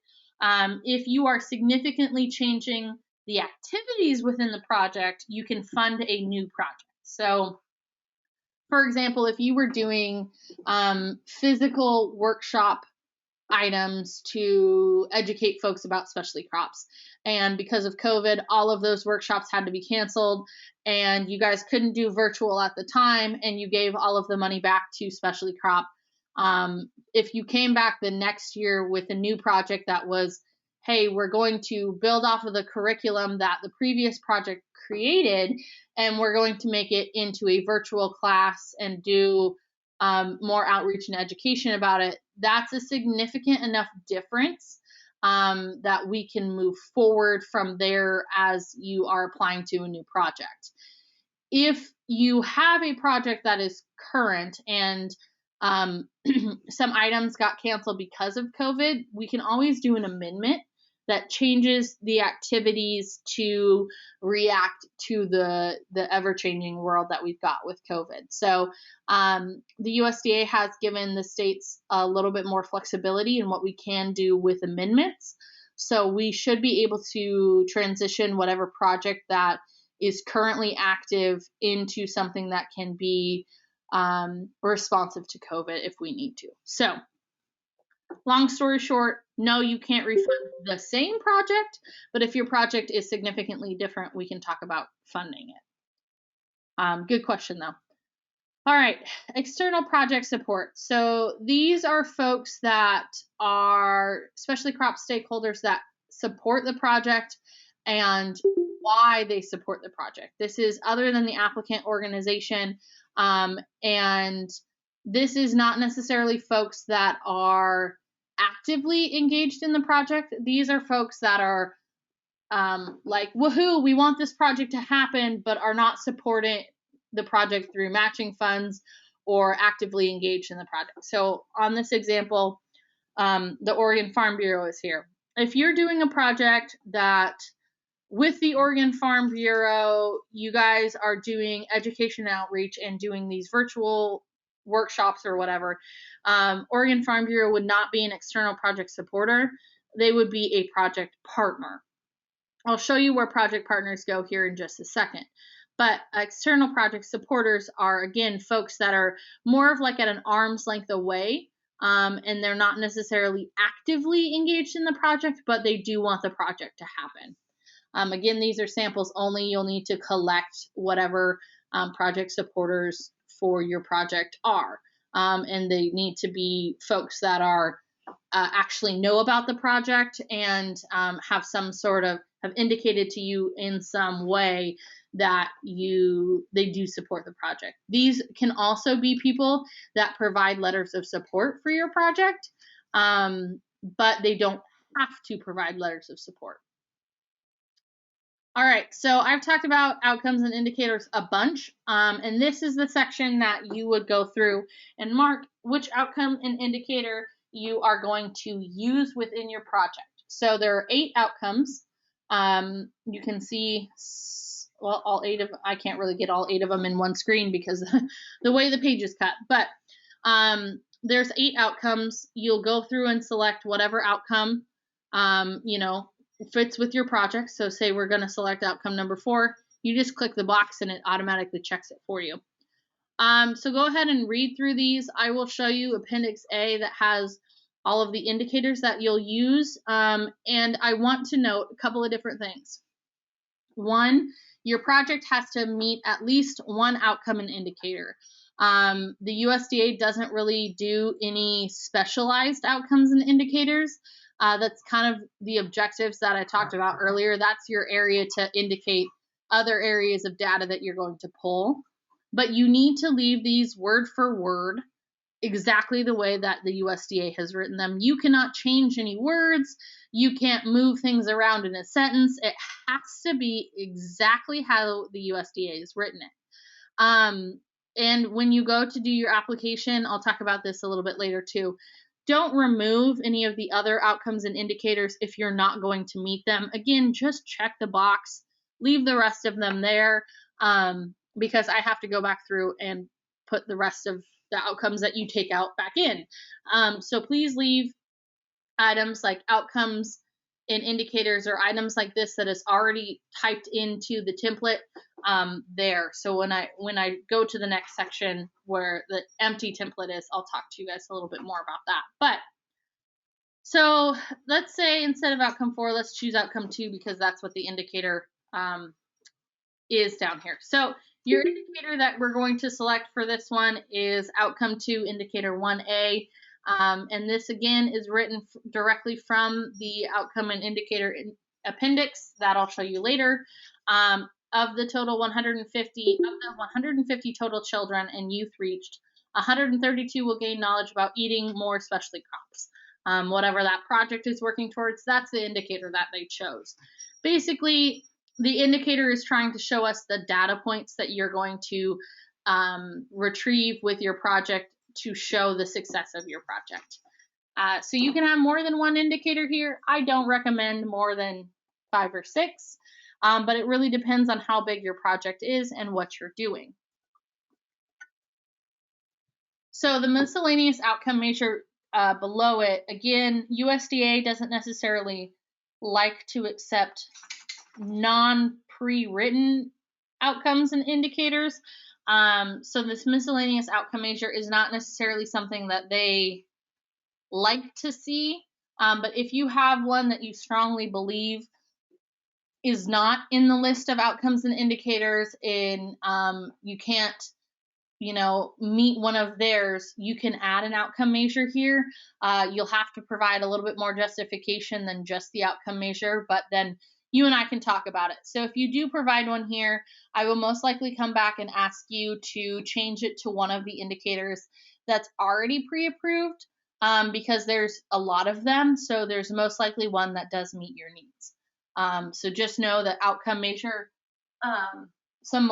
If you are significantly changing the activities within the project, you can fund a new project. So for example, if you were doing physical workshop items to educate folks about specialty crops, and because of COVID, all of those workshops had to be canceled, and you guys couldn't do virtual at the time, and you gave all of the money back to specialty crop. If you came back the next year with a new project that was, hey, we're going to build off of the curriculum that the previous project created, and we're going to make it into a virtual class and do more outreach and education about it, that's a significant enough difference that we can move forward from there as you are applying to a new project. If you have a project that is current and some items got canceled because of COVID, we can always do an amendment that changes the activities to react to the ever-changing world that we've got with COVID. So the USDA has given the states a little bit more flexibility in what we can do with amendments. So we should be able to transition whatever project that is currently active into something that can be responsive to COVID if we need to. So long story short, no, you can't refund the same project, but if your project is significantly different, we can talk about funding it. Good question, though. All right, external project support. So these are folks that are specialty crop stakeholders that support the project and why they support the project. This is other than the applicant organization, and this is not necessarily folks that are actively engaged in the project. These are folks that are like, woohoo, we want this project to happen, but are not supporting the project through matching funds or actively engaged in the project. So on this example, the Oregon Farm Bureau is here. If you're doing a project that with the Oregon Farm Bureau, you guys are doing education outreach and doing these virtual workshops or whatever, Oregon Farm Bureau would not be an external project supporter. they would be a project partner. I'll show you where project partners go here in just a second. But external project supporters are, again, folks that are more of like at an arm's length away, and they're not necessarily actively engaged in the project, but they do want the project to happen. Again, these are samples only. You'll need to collect whatever project supporters for your project are. And they need to be folks that are actually know about the project and have some sort of have indicated to you in some way that they do support the project. These can also be people that provide letters of support for your project, but they don't have to provide letters of support. All right, so I've talked about outcomes and indicators a bunch, and this is the section that you would go through and mark which outcome and indicator you are going to use within your project. So there are 8 outcomes. You can see, well, all 8 of, I can't really get all 8 of them in one screen because the way the page is cut, but there's 8 outcomes. You'll go through and select whatever outcome, fits with your project. So say we're going to select outcome number 4. You just click the box and it automatically checks it for you. So go ahead and read through these. I will show you Appendix A that has all of the indicators that you'll use. And I want to note a couple of different things. 1, your project has to meet at least one outcome and indicator. The USDA doesn't really do any specialized outcomes and indicators. That's kind of the objectives that I talked about earlier. That's your area to indicate other areas of data that you're going to pull. But you need to leave these word for word exactly the way that the USDA has written them. You cannot change any words. You can't move things around in a sentence. It has to be exactly how the USDA has written it. And when you go to do your application, I'll talk about this a little bit later too. Don't remove any of the other outcomes and indicators if you're not going to meet them. Again, just check the box, leave the rest of them there, because I have to go back through and put the rest of the outcomes that you take out back in. So please leave items like outcomes and indicators or items like this that is already typed into the template there. So when I go to the next section where the empty template is, I'll talk to you guys a little bit more about that. But so let's say instead of outcome 4, let's choose outcome 2 because that's what the indicator is down here. So your indicator that we're going to select for this one is outcome 2, indicator 1A. And this again is written directly from the outcome and indicator appendix that I'll show you later. Of the 150 total children and youth reached, 132 will gain knowledge about eating more specialty crops. Whatever that project is working towards, that's the indicator that they chose. Basically, the indicator is trying to show us the data points that you're going to retrieve with your project to show the success of your project. So you can have more than one indicator here. I don't recommend more than 5 or 6, but it really depends on how big your project is and what you're doing. So the miscellaneous outcome measure below it, again, USDA doesn't necessarily like to accept non-pre-written outcomes and indicators. So this miscellaneous outcome measure is not necessarily something that they like to see, but if you have one that you strongly believe is not in the list of outcomes and indicators and you can't, meet one of theirs, you can add an outcome measure here. You'll have to provide a little bit more justification than just the outcome measure, but then you and I can talk about it. So if you do provide one here, I will most likely come back and ask you to change it to one of the indicators that's already pre-approved, because there's a lot of them. So there's most likely one that does meet your needs. So just know that outcome measure, some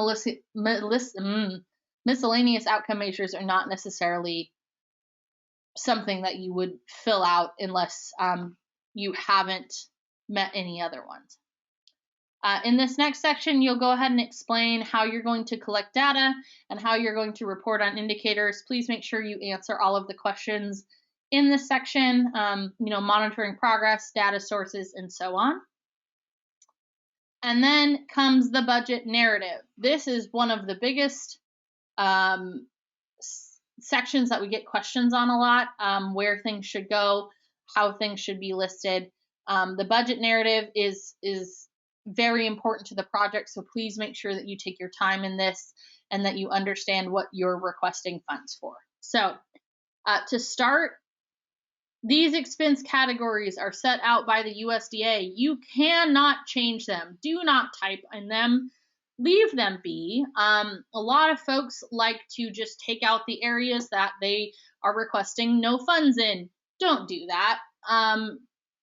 miscellaneous outcome measures are not necessarily something that you would fill out unless you haven't met any other ones. In this next section, you'll go ahead and explain how you're going to collect data and how you're going to report on indicators. Please make sure you answer all of the questions in this section, monitoring progress, data sources, and so on. And then comes the budget narrative. This is one of the biggest sections that we get questions on a lot, where things should go, how things should be listed. The budget narrative is very important to the project, so please make sure that you take your time in this and that you understand what you're requesting funds for. So to start, these expense categories are set out by the USDA. You cannot change them. Do not type in them. Leave them be. A lot of folks like to just take out the areas that they are requesting no funds in. Don't do that.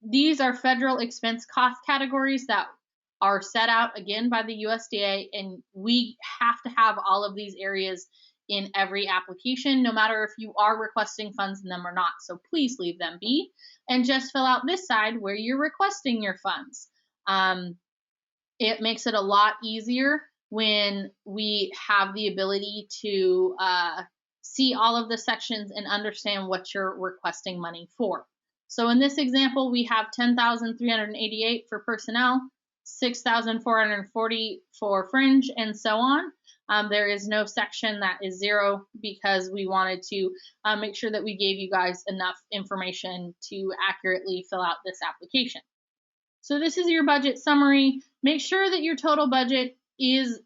These are federal expense cost categories that are set out again by the USDA, and we have to have all of these areas in every application, no matter if you are requesting funds in them or not. So please leave them be and just fill out this side where you're requesting your funds. It makes it a lot easier when we have the ability to see all of the sections and understand what you're requesting money for. So in this example, we have $10,388 for personnel, $6,440 for fringe, and so on. There is no section that is zero because we wanted to make sure that we gave you guys enough information to accurately fill out this application. So this is your budget summary. Make sure that your total budget is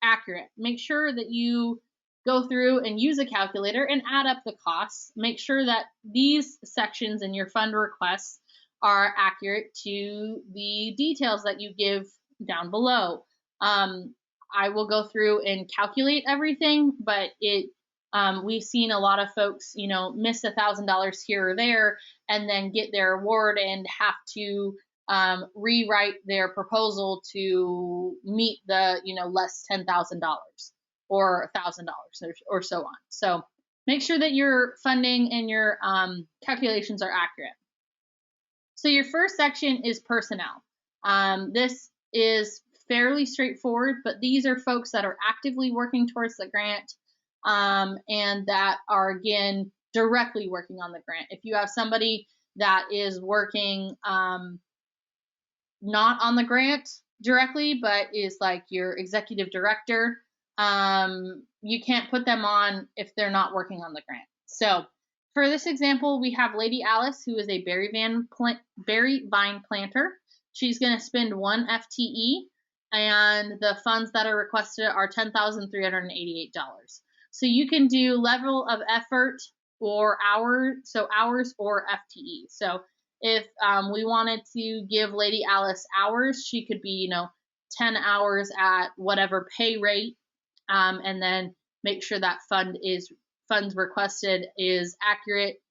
accurate. Make sure that you go through and use a calculator and add up the costs. Make sure that these sections in your fund requests are accurate to the details that you give down below. I will go through and calculate everything, but we've seen a lot of folks, miss $1,000 here or there and then get their award and have to rewrite their proposal to meet the, less $10,000 or $1,000 or so on. So make sure that your funding and your calculations are accurate. So your first section is personnel. This is fairly straightforward, but these are folks that are actively working towards the grant and that are, again, directly working on the grant. If you have somebody that is working not on the grant directly, but is like your executive director, you can't put them on if they're not working on the grant. So for this example, we have Lady Alice, who is a berry vine planter. She's going to spend 1 FTE, and the funds that are requested are $10,388. So you can do level of effort or hours, so hours or FTE. So if we wanted to give Lady Alice hours, she could be, 10 hours at whatever pay rate, and then make sure that funds requested is accurate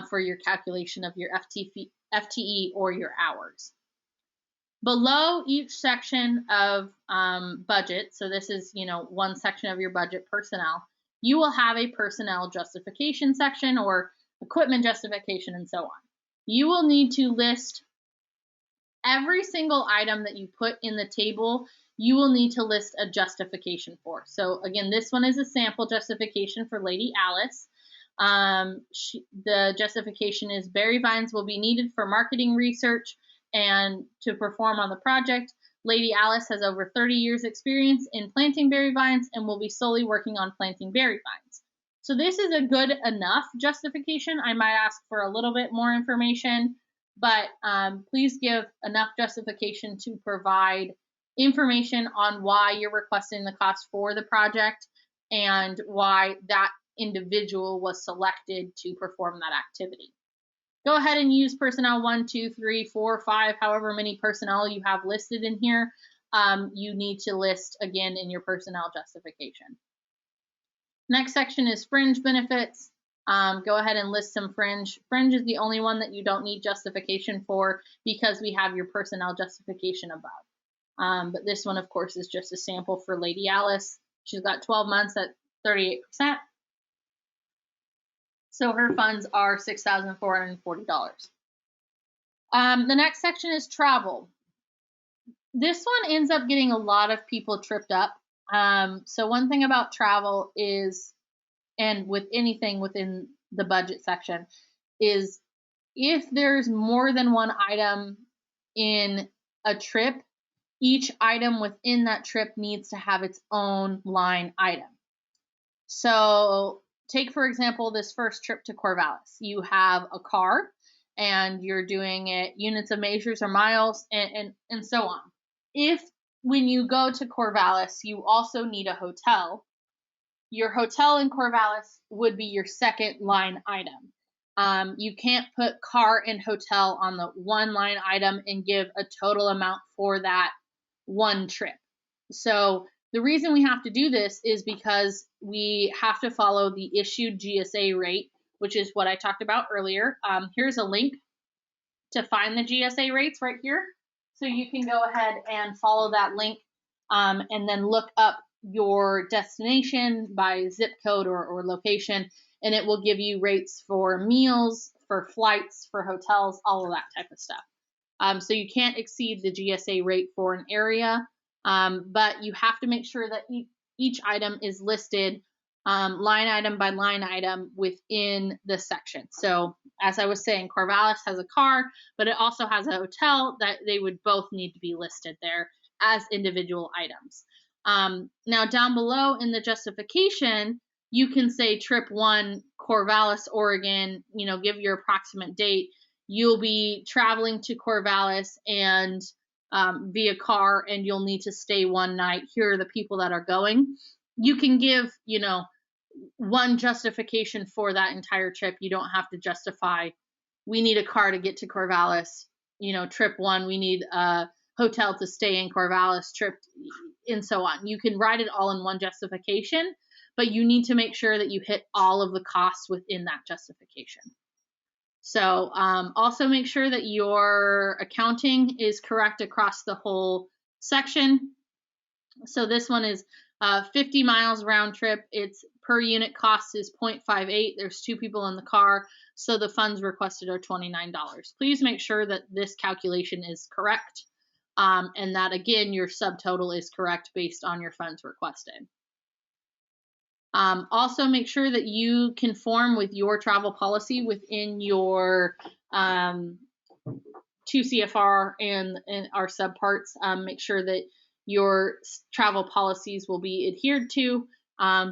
for your calculation of your FTE or your hours. Below each section of budget, so this is, one section of your budget, personnel, you will have a personnel justification section or equipment justification and so on. You will need to list every single item that you put in the table. You will need to list a justification for. So again, this one is a sample justification for Lady Alice. The justification is berry vines will be needed for marketing research and to perform on the project. Lady Alice has over 30 years experience in planting berry vines and will be solely working on planting berry vines. So this is a good enough justification. I might ask for a little bit more information, but please give enough justification to provide information on why you're requesting the cost for the project and why that individual was selected to perform that activity. Go ahead and use personnel 1, 2, 3, 4, 5, however many personnel you have listed in here. You need to list again in your personnel justification. Next section is fringe benefits. Go ahead and list some fringe. Fringe is the only one that you don't need justification for because we have your personnel justification above. But this one, of course, is just a sample for Lady Alice. She's got 12 months at 38%. So her funds are $6,440. The next section is travel. This one ends up getting a lot of people tripped up. So one thing about travel is, and with anything within the budget section, is if there's more than one item in a trip, each item within that trip needs to have its own line item. So take, for example, this first trip to Corvallis. You have a car and you're doing it units of measures or miles and so on. If when you go to Corvallis, you also need a hotel, your hotel in Corvallis would be your second line item. You can't put car and hotel on the one line item and give a total amount for that one trip. So the reason we have to do this is because we have to follow the issued GSA rate, which is what I talked about earlier. Here's a link to find the GSA rates right here. So you can go ahead and follow that link and then look up your destination by zip code or location, and it will give you rates for meals, for flights, for hotels, all of that type of stuff. So you can't exceed the GSA rate for an area, but you have to make sure that each item is listed line item by line item within the section. So as I was saying, Corvallis has a car, but it also has a hotel that they would both need to be listed there as individual items. Now down below in the justification, you can say trip 1, Corvallis, Oregon, give your approximate date. You'll be traveling to Corvallis and via car, and you'll need to stay one night. Here are the people that are going. You can give, one justification for that entire trip. You don't have to justify, we need a car to get to Corvallis, trip 1, we need a hotel to stay in Corvallis, trip, and so on. You can write it all in one justification, but you need to make sure that you hit all of the costs within that justification. So also make sure that your accounting is correct across the whole section. So this one is 50 miles round trip. Its per unit cost is 0.58. There's 2 people in the car, so the funds requested are $29. Please make sure that this calculation is correct, and that, again, your subtotal is correct based on your funds requested. Also make sure that you conform with your travel policy within your 2 CFR and our subparts. Make sure that your travel policies will be adhered to.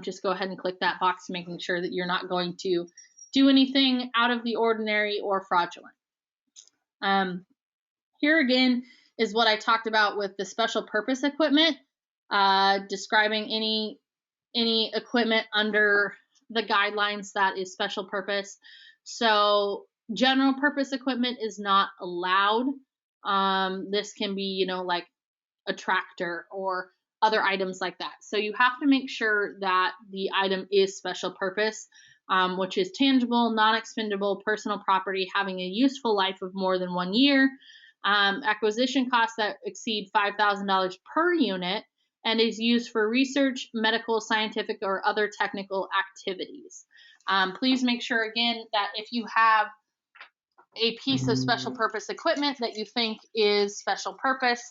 Just go ahead and click that box, making sure that you're not going to do anything out of the ordinary or fraudulent. Here again is what I talked about with the special purpose equipment, describing any equipment under the guidelines that is special purpose. So general purpose equipment is not allowed. This can be, like a tractor or other items like that. So you have to make sure that the item is special purpose, which is tangible, non-expendable personal property having a useful life of more than 1 year, acquisition costs that exceed $5,000 per unit, and is used for research, medical, scientific, or other technical activities. Please make sure, again, that if you have a piece of special purpose equipment that you think is special purpose,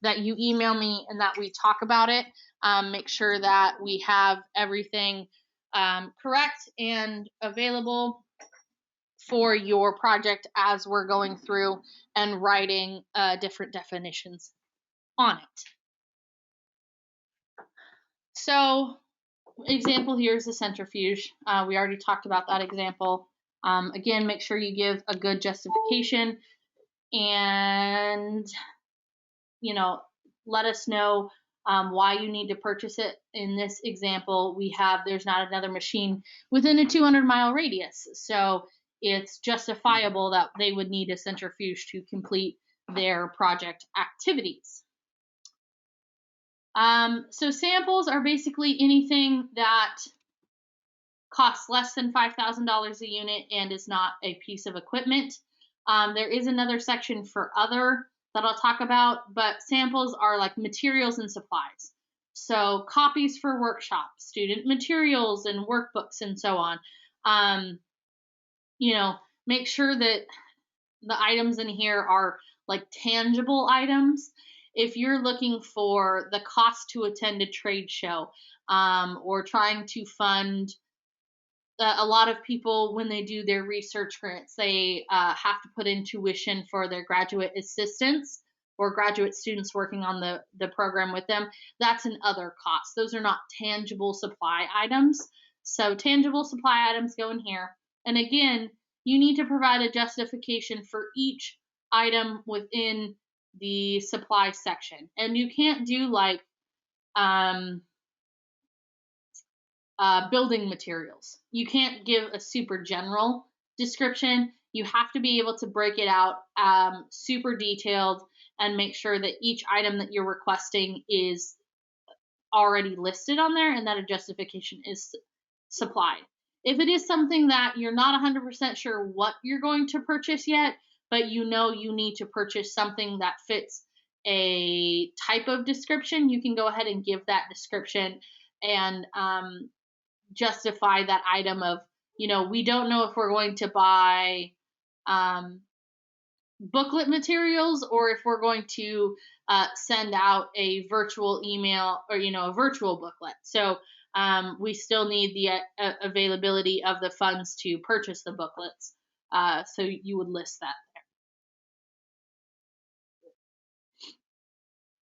that you email me and that we talk about it. Make sure that we have everything correct and available for your project as we're going through and writing different definitions on it. So, example here is the centrifuge. We already talked about that example. Again, make sure you give a good justification and, let us know why you need to purchase it. In this example, there's not another machine within a 200-mile radius. So it's justifiable that they would need a centrifuge to complete their project activities. So samples are basically anything that costs less than $5,000 a unit and is not a piece of equipment. There is another section for other that I'll talk about, but samples are like materials and supplies. So copies for workshops, student materials and workbooks and so on. Make sure that the items in here are like tangible items. If you're looking for the cost to attend a trade show, or trying to fund a lot of people, when they do their research grants, they have to put in tuition for their graduate assistants or graduate students working on the program with them. That's an other cost. Those are not tangible supply items. So tangible supply items go in here. And again, you need to provide a justification for each item within the supply section. And you can't do like building materials. You can't give a super general description. You have to be able to break it out super detailed and make sure that each item that you're requesting is already listed on there and that a justification is supplied. If it is something that you're not 100% sure what you're going to purchase yet, but you know you need to purchase something that fits a type of description, you can go ahead and give that description and justify that item of, we don't know if we're going to buy booklet materials or if we're going to send out a virtual email or, a virtual booklet. So we still need the availability of the funds to purchase the booklets. So you would list that there.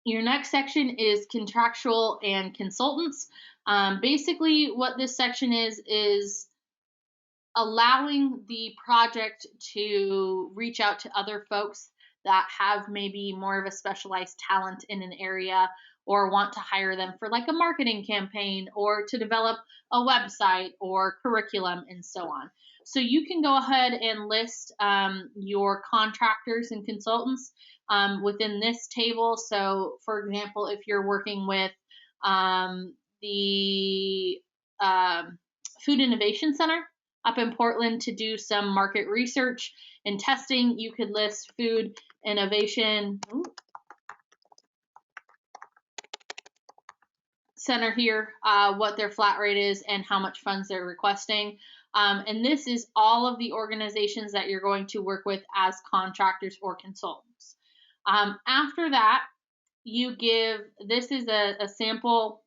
Your next section is contractual and consultants. Basically, what this section is allowing the project to reach out to other folks that have maybe more of a specialized talent in an area or want to hire them for like a marketing campaign or to develop a website or curriculum and so on. So you can go ahead and list your contractors and consultants within this table. So for example, if you're working with the Food Innovation Center up in Portland to do some market research and testing, you could list Food Innovation Center here, what their flat rate is and how much funds they're requesting. And this is all of the organizations that you're going to work with as contractors or consultants. After that, you give, this is a sample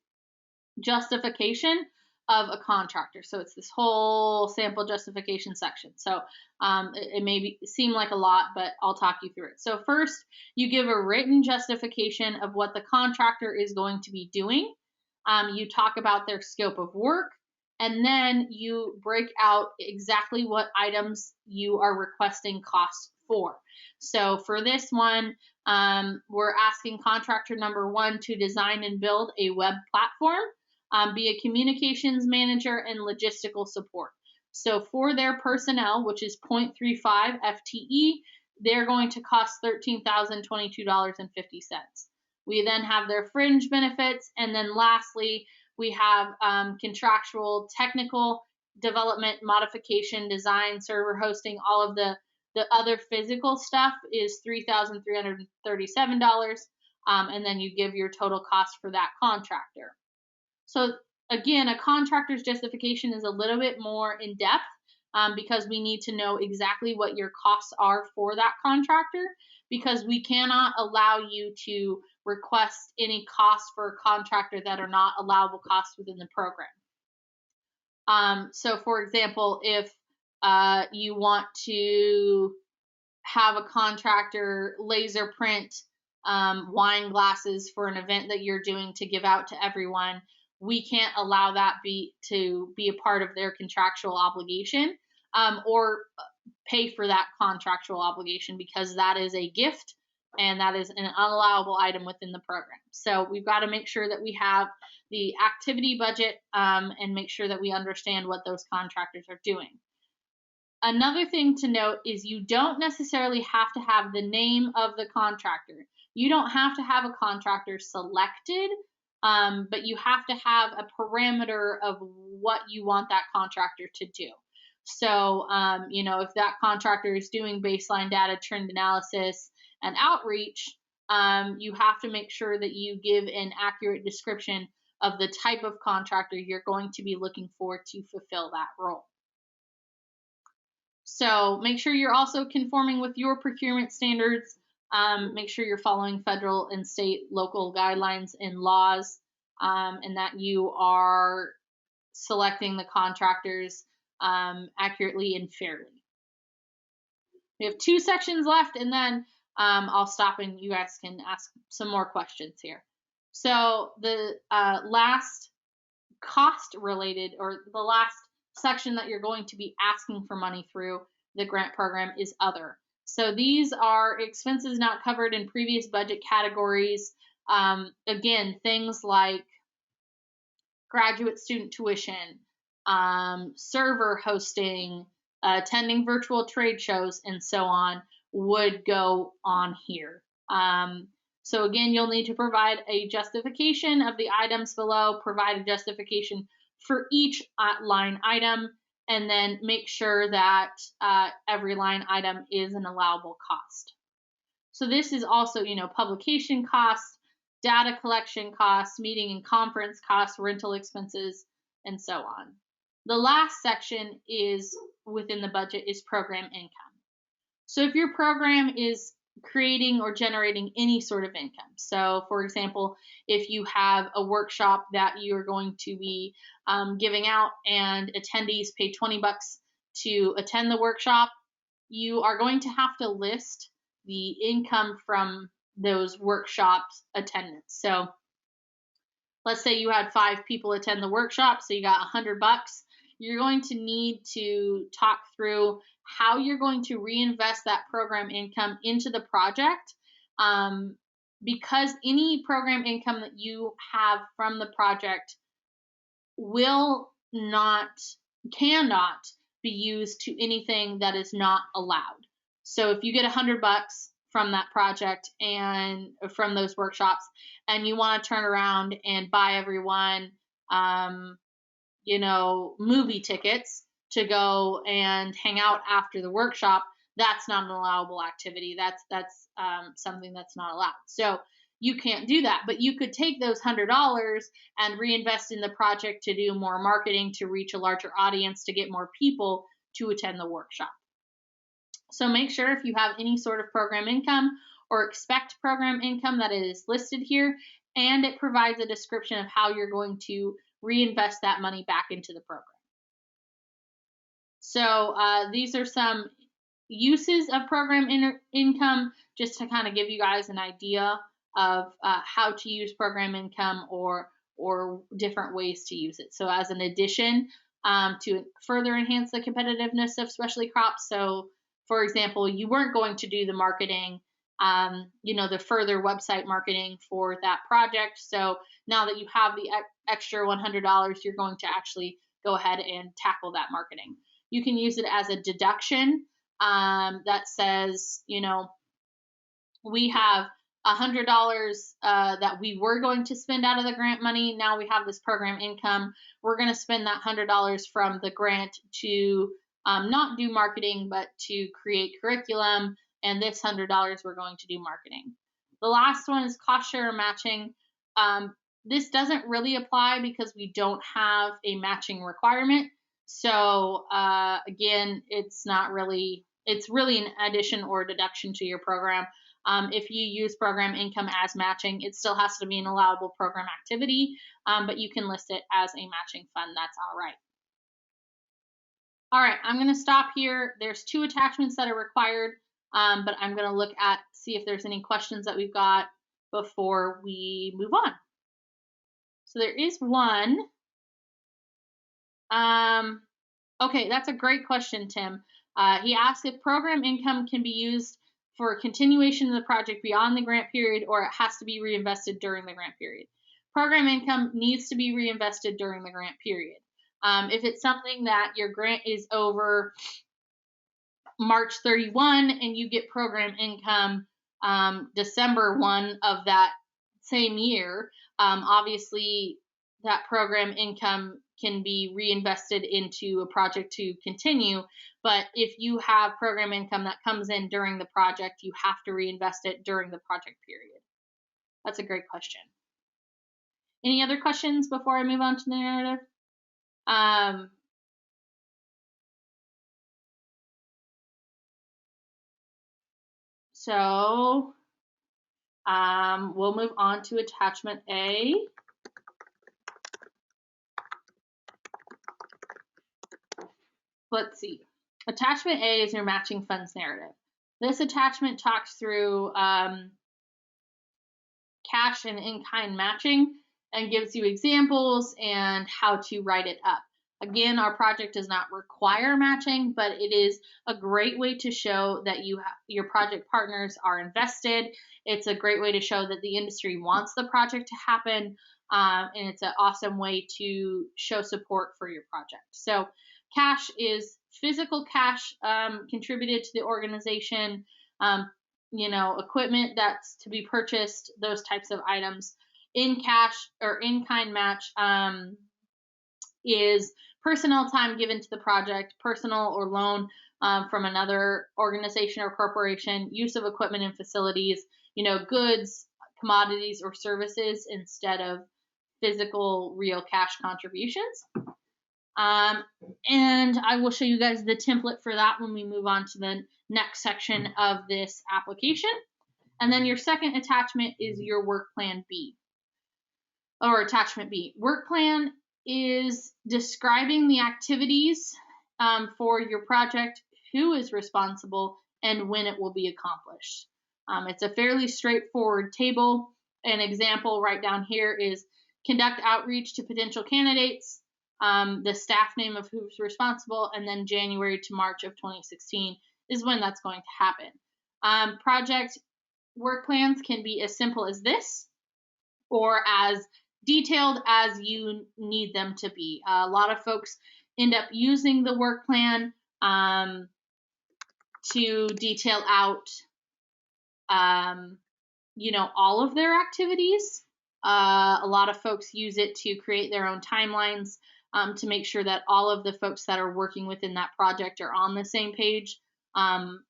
justification of a contractor. So it's this whole sample justification section. So it may seem like a lot, but I'll talk you through it. So first, you give a written justification of what the contractor is going to be doing. You talk about their scope of work, and then you break out exactly what items you are requesting costs for. So for this one, we're asking contractor number 1 to design and build a web platform, be a communications manager, and logistical support. So for their personnel, which is 0.35 FTE, they're going to cost $13,022.50. We then have their fringe benefits, and then lastly, we have contractual, technical development, modification, design, server hosting, all of the other physical stuff is $3,337, and then you give your total cost for that contractor. So again, a contractor's justification is a little bit more in depth because we need to know exactly what your costs are for that contractor, because we cannot allow you to request any costs for a contractor that are not allowable costs within the program. So for example, if you want to have a contractor laser print wine glasses for an event that you're doing to give out to everyone, we can't allow that to be a part of their contractual obligation or pay for that contractual obligation, because that is a gift and that is an unallowable item within the program. So we've got to make sure that we have the activity budget and make sure that we understand what those contractors are doing. Another thing to note is you don't necessarily have to have the name of the contractor. You don't have to have a contractor selected, but you have to have a parameter of what you want that contractor to do. So, if that contractor is doing baseline data, trend analysis, and outreach, you have to make sure that you give an accurate description of the type of contractor you're going to be looking for to fulfill that role. So make sure you're also conforming with your procurement standards. Make sure you're following federal and state local guidelines and laws, and that you are selecting the contractors accurately and fairly. We have 2 sections left, and then I'll stop and you guys can ask some more questions here. So the last cost related, or the last section that you're going to be asking for money through the grant program is other. So these are expenses not covered in previous budget categories. Again, things like graduate student tuition, server hosting, attending virtual trade shows, and so on would go on here. So again, you'll need to provide a justification of the items below, provide a justification for each line item, and then make sure that every line item is an allowable cost. So this is also, publication costs, data collection costs, meeting and conference costs, rental expenses, and so on. The last section is within the budget is program income. So if your program is creating or generating any sort of income. So for example, if you have a workshop that you're going to be giving out and attendees pay $20 to attend the workshop, you are going to have to list the income from those workshops attendance. So let's say you had 5 people attend the workshop, so you got $100. You're going to need to talk through how you're going to reinvest that program income into the project, because any program income that you have from the project cannot be used to anything that is not allowed. So if you get $100 from that project and from those workshops, and you want to turn around and buy everyone, movie tickets to go and hang out after the workshop, that's not an allowable activity. That's something that's not allowed. So you can't do that, but you could take those $100 and reinvest in the project to do more marketing, to reach a larger audience, to get more people to attend the workshop. So make sure if you have any sort of program income or expect program income that is listed here, and it provides a description of how you're going to reinvest that money back into the program. So these are some uses of program income, just to kind of give you guys an idea of how to use program income or different ways to use it. So as an addition to further enhance the competitiveness of specialty crops. So for example, you weren't going to do the marketing, the further website marketing for that project. So now that you have the extra $100, you're going to actually go ahead and tackle that marketing. You can use it as a deduction that says, we have $100 that we were going to spend out of the grant money. Now we have this program income. We're going to spend that $100 from the grant to not do marketing, but to create curriculum. And this $100 we're going to do marketing. The last one is cost share matching. This doesn't really apply because we don't have a matching requirement. So again, it's really an addition or deduction to your program. If you use program income as matching, it still has to be an allowable program activity, but you can list it as a matching fund. That's all right. All right, I'm going to stop here. There's 2 attachments that are required, but I'm going to see if there's any questions that we've got before we move on. So there is one. Okay, that's a great question, Tim. He asked if program income can be used for continuation of the project beyond the grant period, or it has to be reinvested during the grant period. Program income needs to be reinvested during the grant period. If it's something that your grant is over March 31 and you get program income December 1 of that same year, obviously that program income can be reinvested into a project to continue. But if you have program income that comes in during the project, you have to reinvest it during the project period. That's a great question. Any other questions before I move on to the narrative? So we'll move on to attachment A. let's see. Attachment A is your matching funds narrative. This attachment talks through cash and in-kind matching and gives you examples and how to write it up. Again, our project does not require matching, but it is a great way to show that your project partners are invested. It's a great way to show that the industry wants the project to happen, and it's an awesome way to show support for your project. So cash is physical cash contributed to the organization, equipment that's to be purchased, those types of items. In cash or in-kind match is personnel time given to the project, personal or loan from another organization or corporation, use of equipment and facilities, goods, commodities, or services instead of physical, real cash contributions. And I will show you guys the template for that when we move on to the next section of this application. And then your second attachment is your work plan B, or attachment B. Work plan is describing the activities for your project, who is responsible, and when it will be accomplished. It's a fairly straightforward table. An example right down here is conduct outreach to potential candidates, the staff name of who's responsible, and then January to March of 2016 is when that's going to happen. Project work plans can be as simple as this or as detailed as you need them to be. A lot of folks end up using the work plan to detail out, all of their activities. A lot of folks use it to create their own timelines to make sure that all of the folks that are working within that project are on the same page.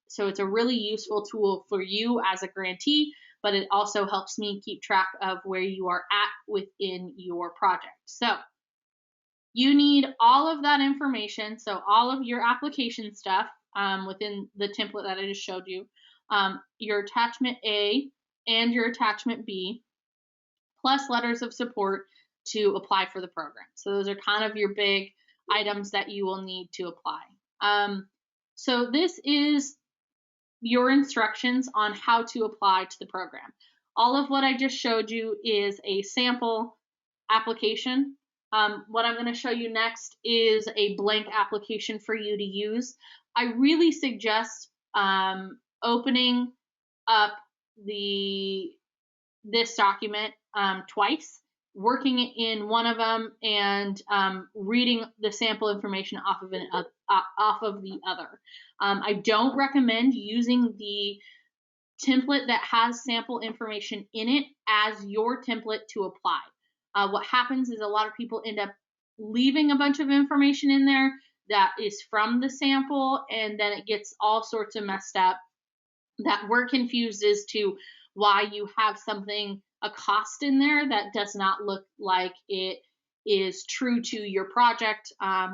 So it's a really useful tool for you as a grantee, but it also helps me keep track of where you are at within your project. So you need all of that information, so all of your application stuff within the template that I just showed you, your attachment A and your attachment B, plus letters of support to apply for the program. So those are kind of your big items that you will need to apply. So this is your instructions on how to apply to the program. All of what I just showed you is a sample application. What I'm going to show you next is a blank application for you to use. I really suggest opening up this document twice, working in one of them, and reading the sample information off of the other. I don't recommend using the template that has sample information in it as your template to apply. What happens is a lot of people end up leaving a bunch of information in there that is from the sample, and then it gets all sorts of messed up, that we're confused as to why you have a cost in there that does not look like it is true to your project,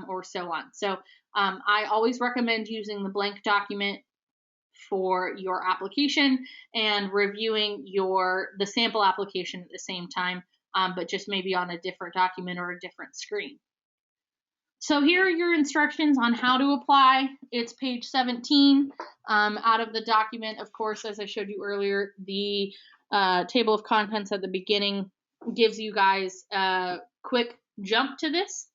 or so on. So I always recommend using the blank document for your application and reviewing the sample application at the same time, but just maybe on a different document or a different screen. So here are your instructions on how to apply. It's page 17 out of the document. Of course, as I showed you earlier, the table of contents at the beginning gives you guys a quick jump to this.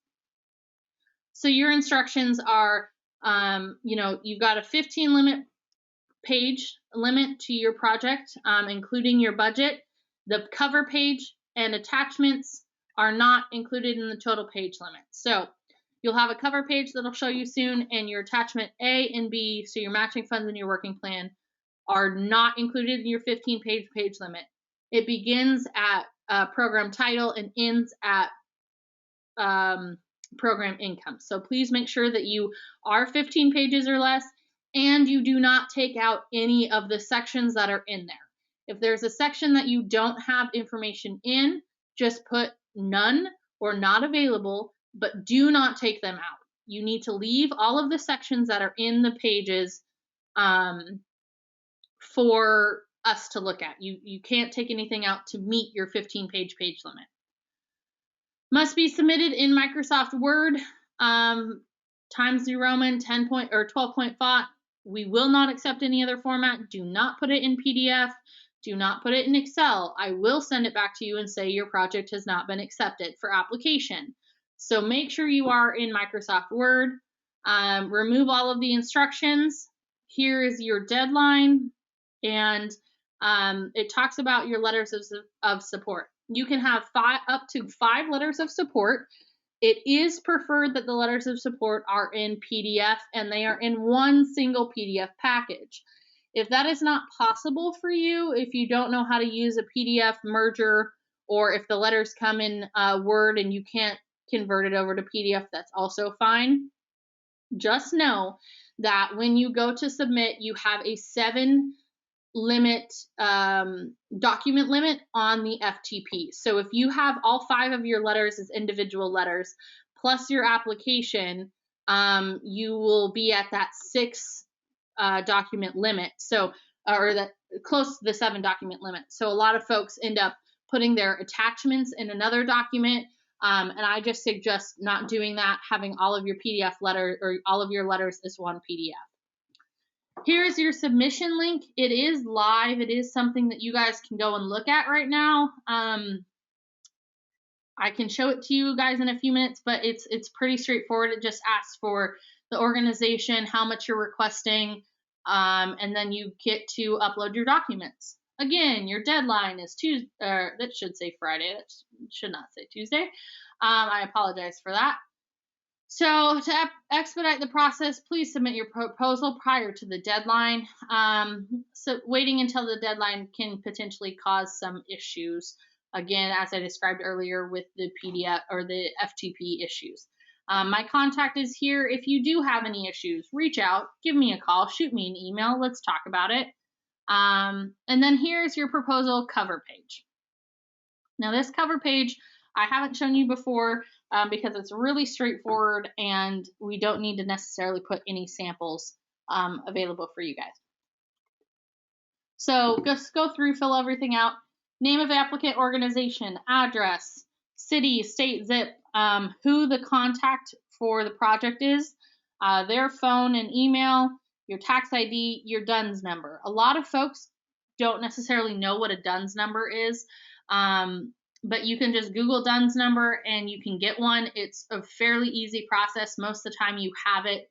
So your instructions are, you've got a 15 page limit to your project, including your budget. The cover page and attachments are not included in the total page limit. So you'll have a cover page that'll show you soon, and your attachment A and B, so your matching funds and your working plan, are not included in your 15-page limit. It begins at program title and ends at program income. So please make sure that you are 15 pages or less, and you do not take out any of the sections that are in there. If there's a section that you don't have information in, just put none or not available, but do not take them out. You need to leave all of the sections that are in the pages for us to look at. You can't take anything out to meet your 15-page limit. Must be submitted in Microsoft Word. Times New Roman 10 point or 12-point font. We will not accept any other format. Do not put it in PDF. Do not put it in Excel. I will send it back to you and say your project has not been accepted for application. So make sure you are in Microsoft Word. Remove all of the instructions. Here is your deadline, and it talks about your letters of support. You can have up to 5 letters of support. It is preferred that the letters of support are in PDF and they are in one single PDF package. If that is not possible for you, if you don't know how to use a PDF merger, or if the letters come in Word and you can't convert it over to PDF, that's also fine. Just know that when you go to submit, you have a 7 limit, document limit on the FTP. So if you have all 5 of your letters as individual letters plus your application, you will be at that 6 document limit. So, or that close to the 7 document limit. So a lot of folks end up putting their attachments in another document. And I just suggest not doing that, having all of your PDF letters or all of your letters as one PDF. Here's your submission link. It is live. It is something that you guys can go and look at right now. I can show it to you guys in a few minutes, but it's pretty straightforward. It just asks for the organization, how much you're requesting, and then you get to upload your documents. Again, your deadline is Tuesday, that should say Friday. That should not say Tuesday. I apologize for that. So to expedite the process, please submit your proposal prior to the deadline. So waiting until the deadline can potentially cause some issues. Again, as I described earlier with the PDF or the FTP issues. My contact is here. If you do have any issues, reach out, give me a call, shoot me an email. Let's talk about it. And then here's your proposal cover page. Now this cover page, I haven't shown you before because it's really straightforward and we don't need to necessarily put any samples available for you guys. So just go through, fill everything out. Name of applicant, organization, address, city, state, zip, who the contact for the project is, their phone and email, your tax ID, your DUNS number. A lot of folks don't necessarily know what a DUNS number is, but you can just Google DUNS number and you can get one. It's a fairly easy process. Most of the time you have it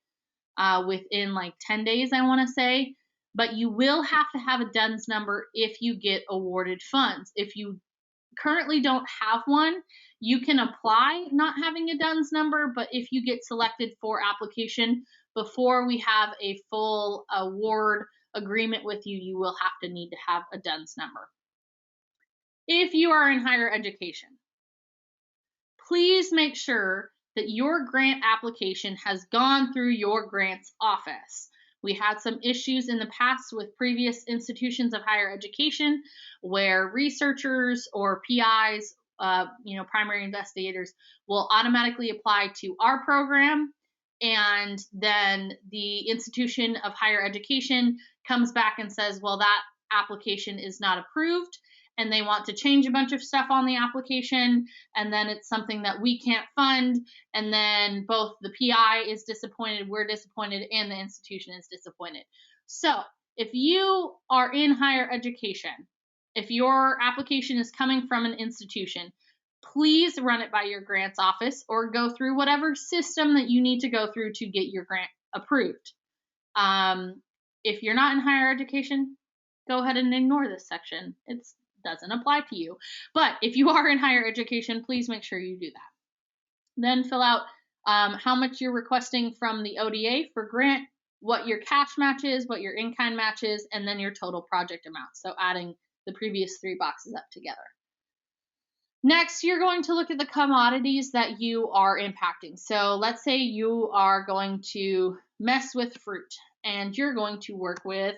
within like 10 days, I want to say. But you will have to have a DUNS number if you get awarded funds. If you currently don't have one, you can apply not having a DUNS number, but if you get selected for application before we have a full award agreement with you, you will have to need to have a DUNS number. If you are in higher education, please make sure that your grant application has gone through your grants office. We had some issues in the past with previous institutions of higher education where researchers or PIs, primary investigators, will automatically apply to our program, and then the institution of higher education comes back and says, well, that application is not approved, and they want to change a bunch of stuff on the application, and then it's something that we can't fund, and then both the PI is disappointed, we're disappointed, and the institution is disappointed. So if you are in higher education, if your application is coming from an institution, please run it by your grants office or go through whatever system that you need to go through to get your grant approved. If you're not in higher education, go ahead and ignore this section. It doesn't apply to you. But if you are in higher education, please make sure you do that. Then fill out how much you're requesting from the ODA for grant, what your cash match is, what your in-kind match is, and then your total project amount. So adding the previous 3 boxes up together. Next, you're going to look at the commodities that you are impacting. So let's say you are going to mess with fruit and you're going to work with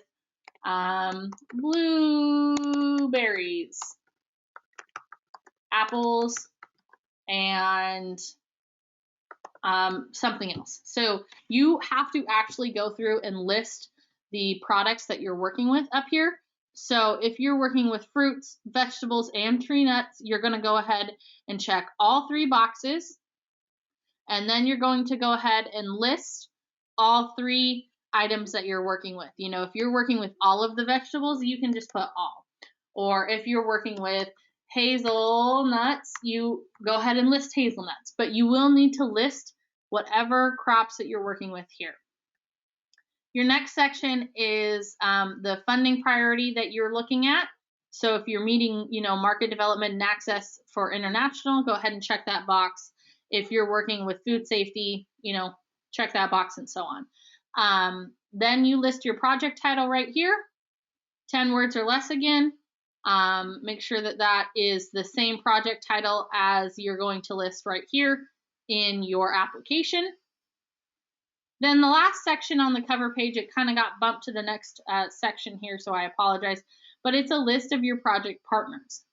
blueberries, apples, and something else. So you have to actually go through and list the products that you're working with up here. So if you're working with fruits, vegetables, and tree nuts, you're going to go ahead and check all 3 boxes. And then you're going to go ahead and list all 3 items that you're working with. You know, if you're working with all of the vegetables, you can just put all. Or if you're working with hazelnuts, you go ahead and list hazelnuts. But you will need to list whatever crops that you're working with here. Your next section is the funding priority that you're looking at. So if you're meeting, you know, market development and access for international, go ahead and check that box. If you're working with food safety, you know, check that box and so on. Then you list your project title right here, 10 words or less again. Make sure that that is the same project title as you're going to list right here in your application. Then the last section on the cover page, it kind of got bumped to the next section here, so I apologize, but it's a list of your project partners.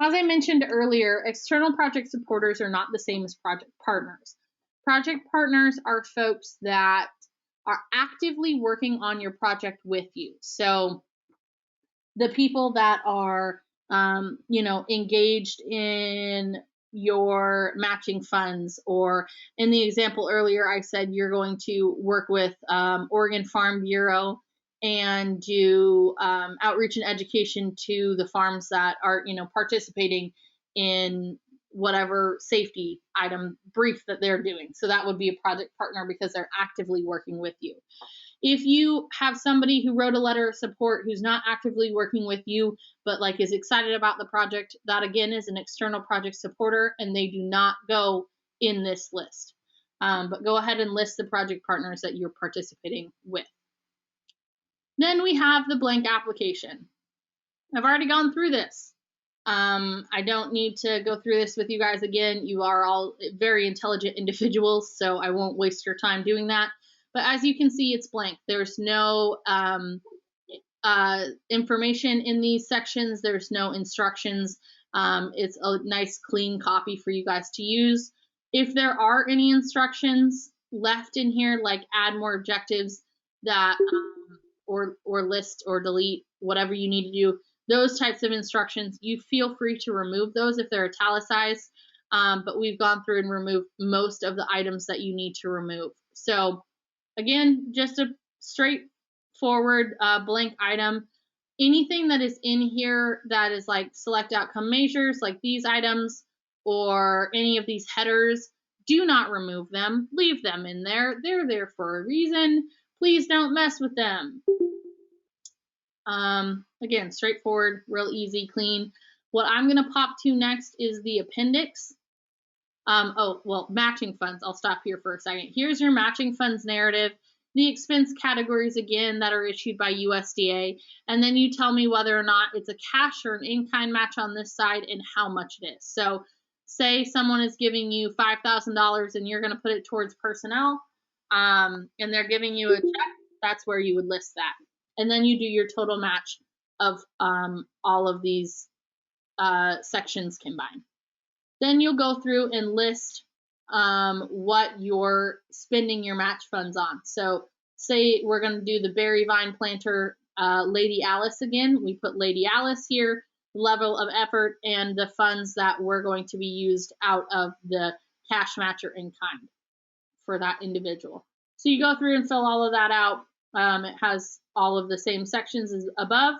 As I mentioned earlier, external project supporters are not the same as project partners. Project partners are folks that are actively working on your project with you. So the people that are, you know, engaged in your matching funds, or in the example earlier, I said you're going to work with Oregon Farm Bureau and do outreach and education to the farms that are, you know, participating in whatever safety item brief that they're doing. So that would be a project partner because they're actively working with you. If you have somebody who wrote a letter of support who's not actively working with you, but like is excited about the project, that again is an external project supporter, and they do not go in this list. But go ahead and list the project partners that you're participating with. Then we have the blank application. I've already gone through this. I don't need to go through this with you guys again. You are all very intelligent individuals, so I won't waste your time doing that. But as you can see, it's blank. There's no information in these sections. There's no instructions. It's a nice clean copy for you guys to use. If there are any instructions left in here, like add more objectives that or list or delete, whatever you need to do, those types of instructions, you feel free to remove those if they're italicized. But we've gone through and removed most of the items that you need to remove. So again, just a straightforward blank item. Anything that is in here that is like select outcome measures, like these items or any of these headers, do not remove them. Leave them in there. They're there for a reason. Please don't mess with them. Again, straightforward, real easy, clean. What I'm going to pop to next is the appendix. Oh, well, matching funds. I'll stop here for a second. Here's your matching funds narrative, the expense categories again that are issued by USDA, and then you tell me whether or not it's a cash or an in-kind match on this side and how much it is. So say someone is giving you $5,000 and you're going to put it towards personnel, and they're giving you a check, that's where you would list that. And then you do your total match of all of these sections combined. Then you'll go through and list what you're spending your match funds on. So say we're going to do the berry vine planter Lady Alice again. We put Lady Alice here, level of effort, and the funds that were going to be used out of the cash match or in kind for that individual. So you go through and fill all of that out. It has all of the same sections as above.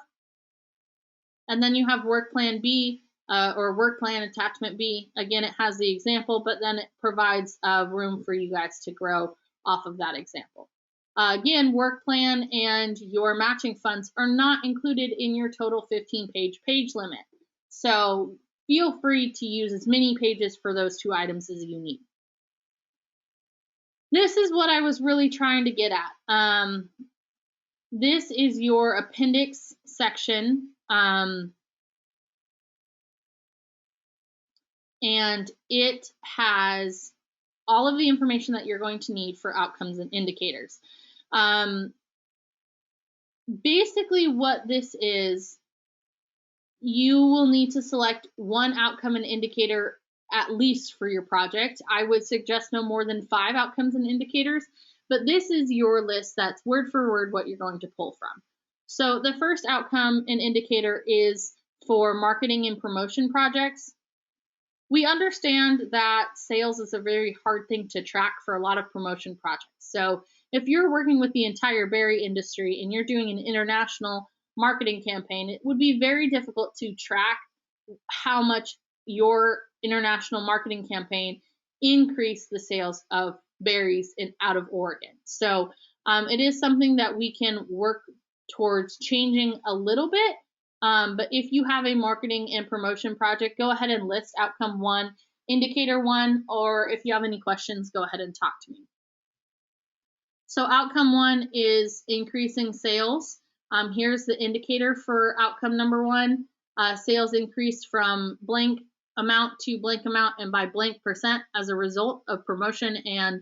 And then you have work plan B, or work plan attachment B. Again, it has the example, but then it provides room for you guys to grow off of that example. Again, work plan and your matching funds are not included in your total 15-page page limit. So feel free to use as many pages for those two items as you need. This is what I was really trying to get at. This is your appendix section. And it has all of the information that you're going to need for outcomes and indicators. Basically what this is, you will need to select one outcome and indicator at least for your project. I would suggest no more than 5 outcomes and indicators, but this is your list that's word for word what you're going to pull from. So the first outcome and indicator is for marketing and promotion projects. we understand that sales is a very hard thing to track for a lot of promotion projects. So if you're working with the entire berry industry and you're doing an international marketing campaign, it would be very difficult to track how much your international marketing campaign increased the sales of berries out of Oregon. So it is something that we can work towards changing a little bit. But if you have a marketing and promotion project, go ahead and list outcome 1, indicator 1, or if you have any questions, go ahead and talk to me. So outcome 1 is increasing sales. Here's the indicator for outcome number 1. Sales increased from blank amount to blank amount and by blank percent as a result of promotion and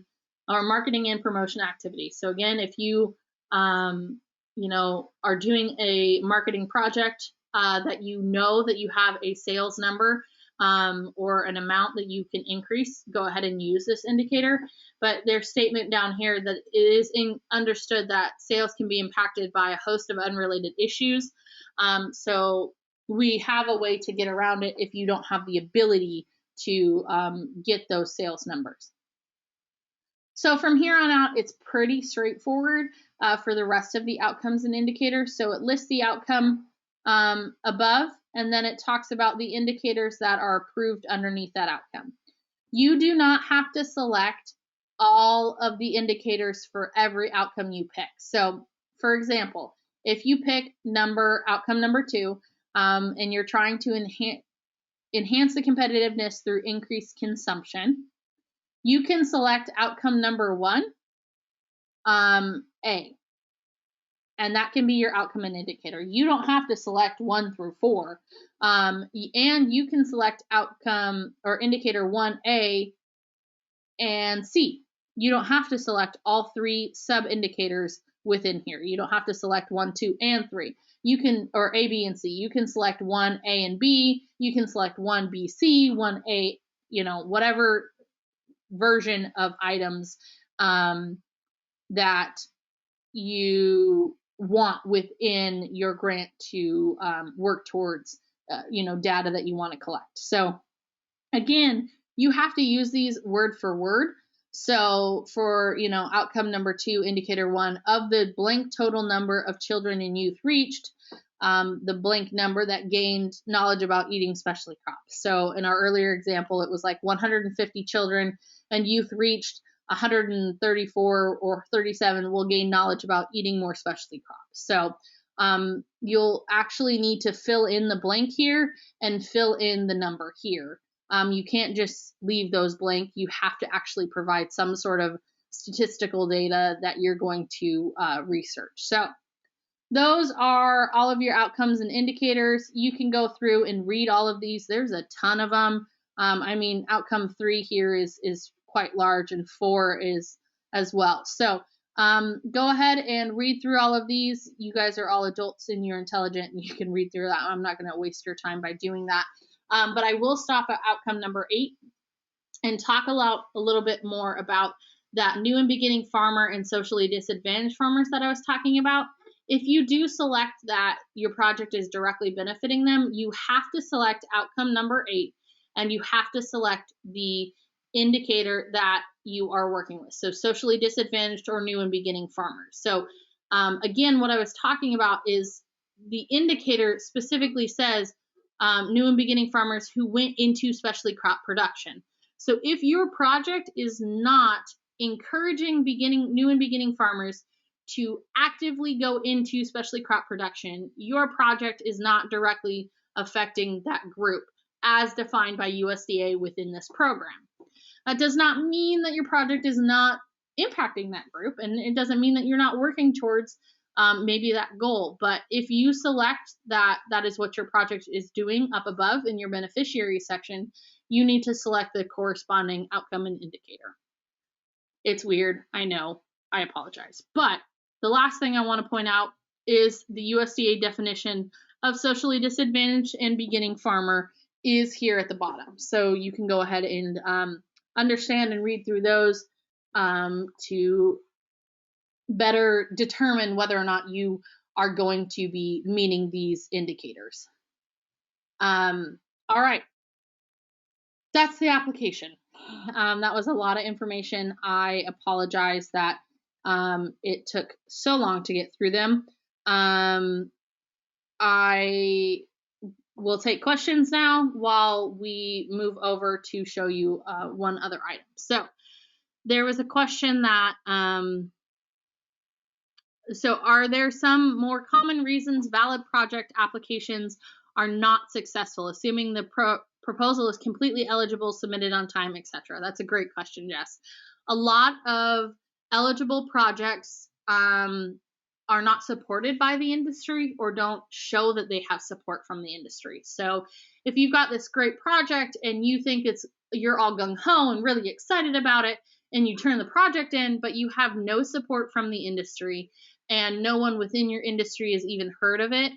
or marketing and promotion activity. So again, if you are doing a marketing project that you know that you have a sales number or an amount that you can increase, go ahead and use this indicator. But their statement down here that it is understood that sales can be impacted by a host of unrelated issues. So we have a way to get around it if you don't have the ability to get those sales numbers. So from here on out, it's pretty straightforward for the rest of the outcomes and indicators. So it lists the outcome above, and then it talks about the indicators that are approved underneath that outcome. You do not have to select all of the indicators for every outcome you pick. So for example, if you pick outcome number 2, and you're trying to enhance the competitiveness through increased consumption, you can select outcome number 1, A, and that can be your outcome and indicator. You don't have to select 1 through 4, and you can select outcome or indicator 1A and C. You don't have to select all 3 sub-indicators within here. You don't have to select 1, 2, and 3. You can, or A, B, and C. You can select 1, A, and B. You can select 1, B, C, 1, A, whatever version of items that you want within your grant to work towards, data that you want to collect. So again, you have to use these word for word. So for, outcome number 2, indicator 1, of the blank total number of children and youth reached, the blank number that gained knowledge about eating specialty crops. So in our earlier example, it was like 150 children and youth reached 134 or 37 will gain knowledge about eating more specialty crops. So you'll actually need to fill in the blank here and fill in the number here. You can't just leave those blank. You have to actually provide some sort of statistical data that you're going to research. So those are all of your outcomes and indicators. You can go through and read all of these. There's a ton of them. Outcome 3 here is quite large, and 4 is as well. So go ahead and read through all of these. You guys are all adults and you're intelligent and you can read through that. I'm not going to waste your time by doing that. But I will stop at outcome number 8 and talk a little bit more about that new and beginning farmer and socially disadvantaged farmers that I was talking about. If you do select that your project is directly benefiting them, you have to select outcome number 8, and you have to select the indicator that you are working with. So socially disadvantaged or new and beginning farmers. So again, what I was talking about is the indicator specifically says new and beginning farmers who went into specialty crop production. So if your project is not encouraging new and beginning farmers to actively go into specialty crop production, your project is not directly affecting that group as defined by USDA within this program. That does not mean that your project is not impacting that group, and it doesn't mean that you're not working towards maybe that goal. But if you select that is what your project is doing up above in your beneficiary section, you need to select the corresponding outcome and indicator. It's weird, I know, I apologize. But the last thing I want to point out is the USDA definition of socially disadvantaged and beginning farmer is here at the bottom. So you can go ahead and understand and read through those to better determine whether or not you are going to be meeting these indicators. All right. That's the application. That was a lot of information. I apologize that it took so long to get through them. I will take questions now while we move over to show you one other item. So there was a question that, so are there some more common reasons valid project applications are not successful, assuming the proposal is completely eligible, submitted on time, etc.? That's a great question, Jess. A lot of eligible projects are not supported by the industry or don't show that they have support from the industry. So if you've got this great project and you think you're all gung-ho and really excited about it, and you turn the project in, but you have no support from the industry, and no one within your industry has even heard of it,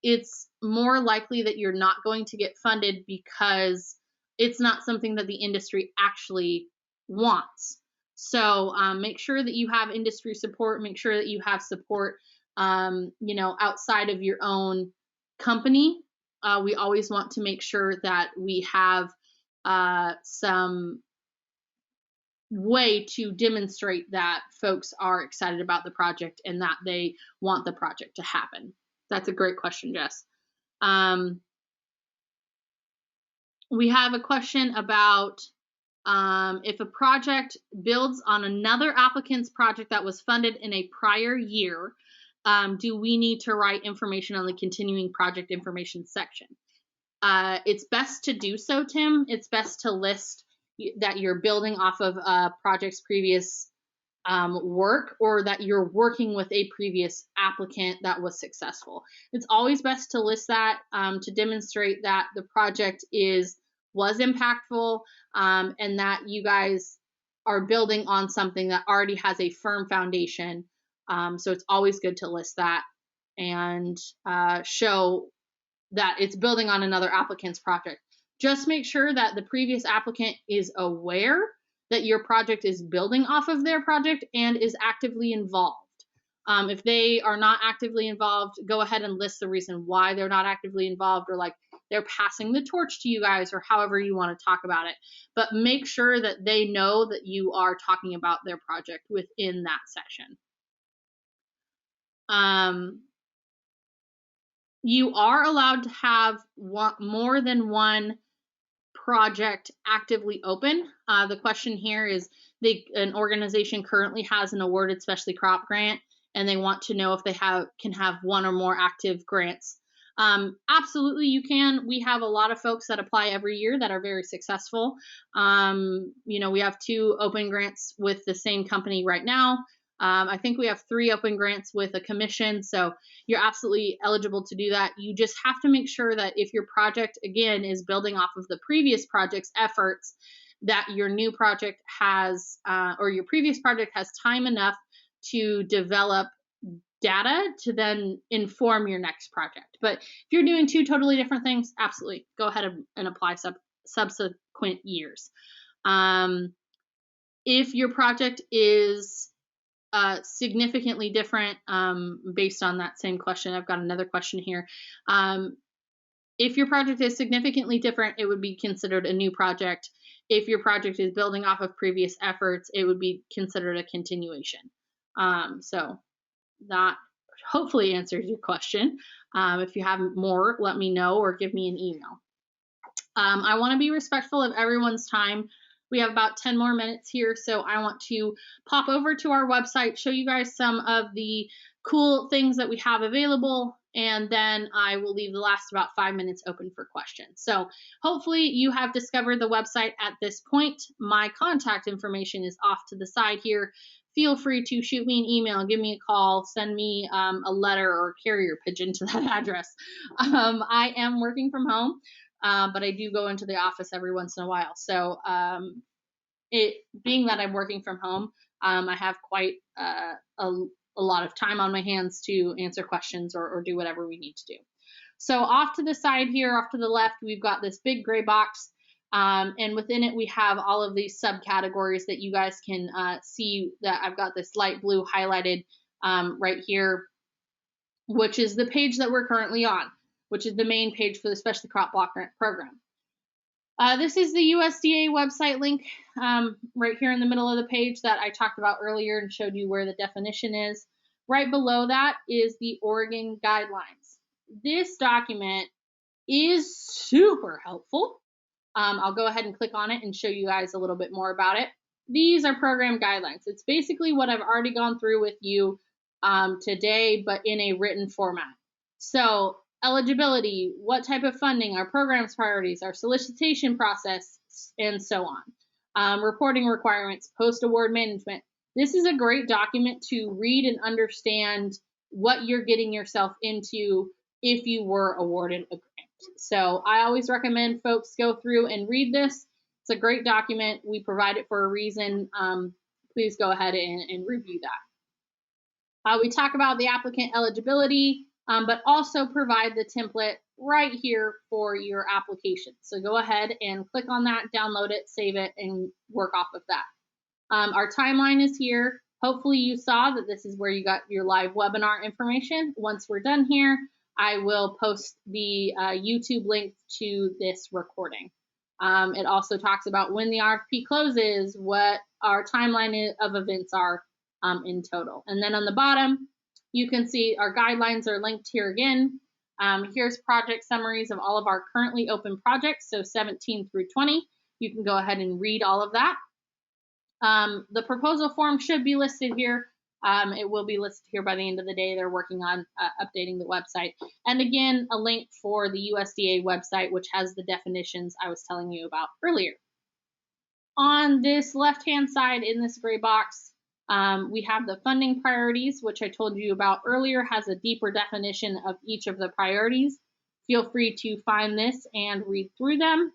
it's more likely that you're not going to get funded because it's not something that the industry actually wants. So make sure that you have industry support. Make sure that you have support, outside of your own company. We always want to make sure that we have some way to demonstrate that folks are excited about the project and that they want the project to happen. That's a great question, Jess. We have a question about if a project builds on another applicant's project that was funded in a prior year, do we need to write information on the continuing project information section? It's best to do so, Tim. It's best to list that you're building off of a project's previous work, or that you're working with a previous applicant that was successful. It's always best to list that to demonstrate that the project was impactful, and that you guys are building on something that already has a firm foundation. So it's always good to list that and show that it's building on another applicant's project. Just make sure that the previous applicant is aware that your project is building off of their project and is actively involved. If they are not actively involved, go ahead and list the reason why they're not actively involved, or like they're passing the torch to you guys, or however you want to talk about it. But make sure that they know that you are talking about their project within that section. You are allowed to have more than one project actively open. The question here is an organization currently has an awarded specialty crop grant, and they want to know if they can have one or more active grants. Absolutely, you can. We have a lot of folks that apply every year that are very successful. We have 2 open grants with the same company right now. I think we have 3 open grants with a commission, so you're absolutely eligible to do that. You just have to make sure that if your project, again, is building off of the previous project's efforts, that your new project has, or your previous project has time enough to develop data to then inform your next project. But if you're doing 2 totally different things, absolutely, go ahead and apply subsequent years. If your project is significantly different, based on that same question, I've got another question here. If your project is significantly different, it would be considered a new project. If your project is building off of previous efforts, it would be considered a continuation. So that hopefully answers your question. If you have more, let me know or give me an email. I want to be respectful of everyone's time. We have about 10 more minutes here, so I want to pop over to our website, show you guys some of the cool things that we have available, and then I will leave the last about 5 minutes open for questions. So hopefully you have discovered the website at this point. My contact information is off to the side here. Feel free to shoot me an email, give me a call, send me a letter or carrier pigeon to that address. I am working from home. But I do go into the office every once in a while. So being that I'm working from home, I have quite a lot of time on my hands to answer questions or do whatever we need to do. So off to the side here, off to the left, we've got this big gray box. And within it, we have all of these subcategories that you guys can see that I've got this light blue highlighted right here, which is the page that we're currently on, which is the main page for the Specialty Crop Block Grant Program. This is the USDA website link right here in the middle of the page that I talked about earlier and showed you where the definition is. Right below that is the Oregon guidelines. This document is super helpful. I'll go ahead and click on it and show you guys a little bit more about it. These are program guidelines. It's basically what I've already gone through with you today, but in a written format. So eligibility, what type of funding, our program's priorities, our solicitation process, and so on. Reporting requirements, post-award management. This is a great document to read and understand what you're getting yourself into if you were awarded a grant. So I always recommend folks go through and read this. It's a great document. We provide it for a reason. Please go ahead and review that. We talk about the applicant eligibility, but also provide the template right here for your application. So go ahead and click on that, download it, save it, and work off of that. Our timeline is here. Hopefully you saw that this is where you got your live webinar information. Once we're done here, I will post the YouTube link to this recording. It also talks about when the RFP closes, what our timeline of events are in total. And then on the bottom, you can see our guidelines are linked here again. Here's project summaries of all of our currently open projects, so 17 through 20. You can go ahead and read all of that. The proposal form should be listed here. It will be listed here by the end of the day. They're working on updating the website. And again, a link for the USDA website, which has the definitions I was telling you about earlier. On this left-hand side in this gray box, we have the funding priorities, which I told you about earlier, has a deeper definition of each of the priorities. Feel free to find this and read through them.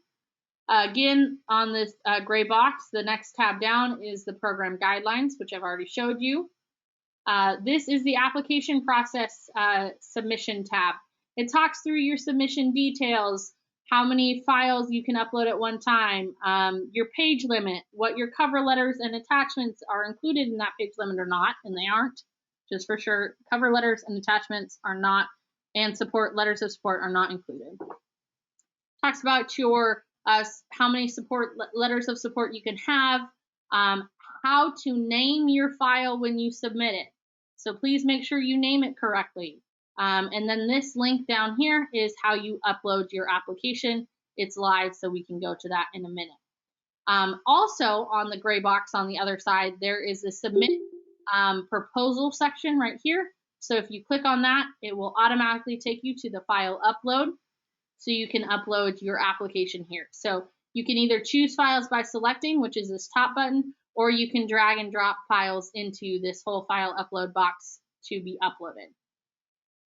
Again, on this gray box, the next tab down is the program guidelines, which I've already showed you. This is the application process submission tab. It talks through your submission details, how many files you can upload at one time, your page limit, what your cover letters and attachments are included in that page limit or not, and they aren't, just for sure. Cover letters and attachments are not, and letters of support are not included. Talks about your how many letters of support you can have, how to name your file when you submit it. So please make sure you name it correctly. And then this link down here is how you upload your application. It's live, so we can go to that in a minute. Also on the gray box on the other side, there is the submit proposal section right here. So if you click on that, it will automatically take you to the file upload. So you can upload your application here. So you can either choose files by selecting, which is this top button, or you can drag and drop files into this whole file upload box to be uploaded.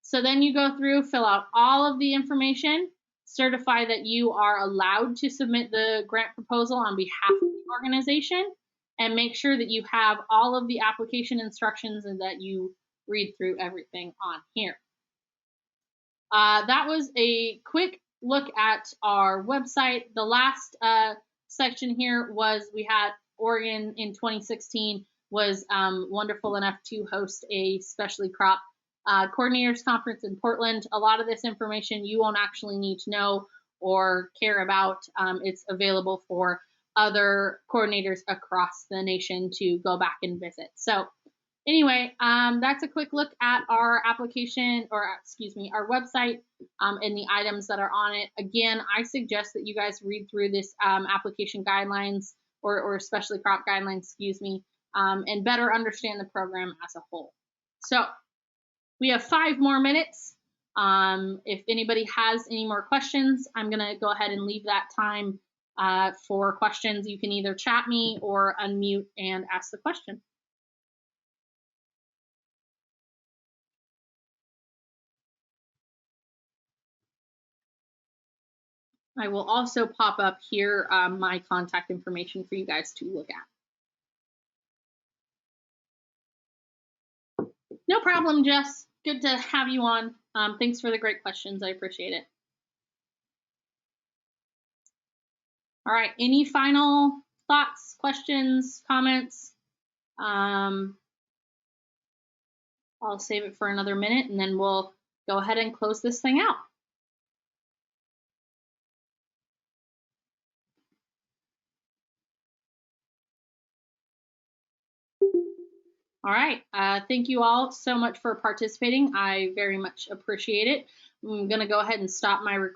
So then you go through, fill out all of the information, certify that you are allowed to submit the grant proposal on behalf of the organization, and make sure that you have all of the application instructions and that you read through everything on here. That was a quick look at our website. The last section here was we had Oregon in 2016 was wonderful enough to host a specialty crop coordinators conference in Portland. A lot of this information you won't actually need to know or care about. It's available for other coordinators across the nation to go back and visit. So anyway, that's a quick look at our application, or excuse me, our website and the items that are on it. Again, I suggest that you guys read through this application guidelines or especially crop guidelines, excuse me, and better understand the program as a whole. So we have 5 more minutes. If anybody has any more questions, I'm going to go ahead and leave that time for questions. You can either chat me or unmute and ask the question. I will also pop up here my contact information for you guys to look at. No problem, Jess. Good to have you on. Thanks for the great questions. I appreciate it. All right, any final thoughts, questions, comments? I'll save it for another minute and then we'll go ahead and close this thing out. All right. Thank you all so much for participating. I very much appreciate it. I'm going to go ahead and stop my recording.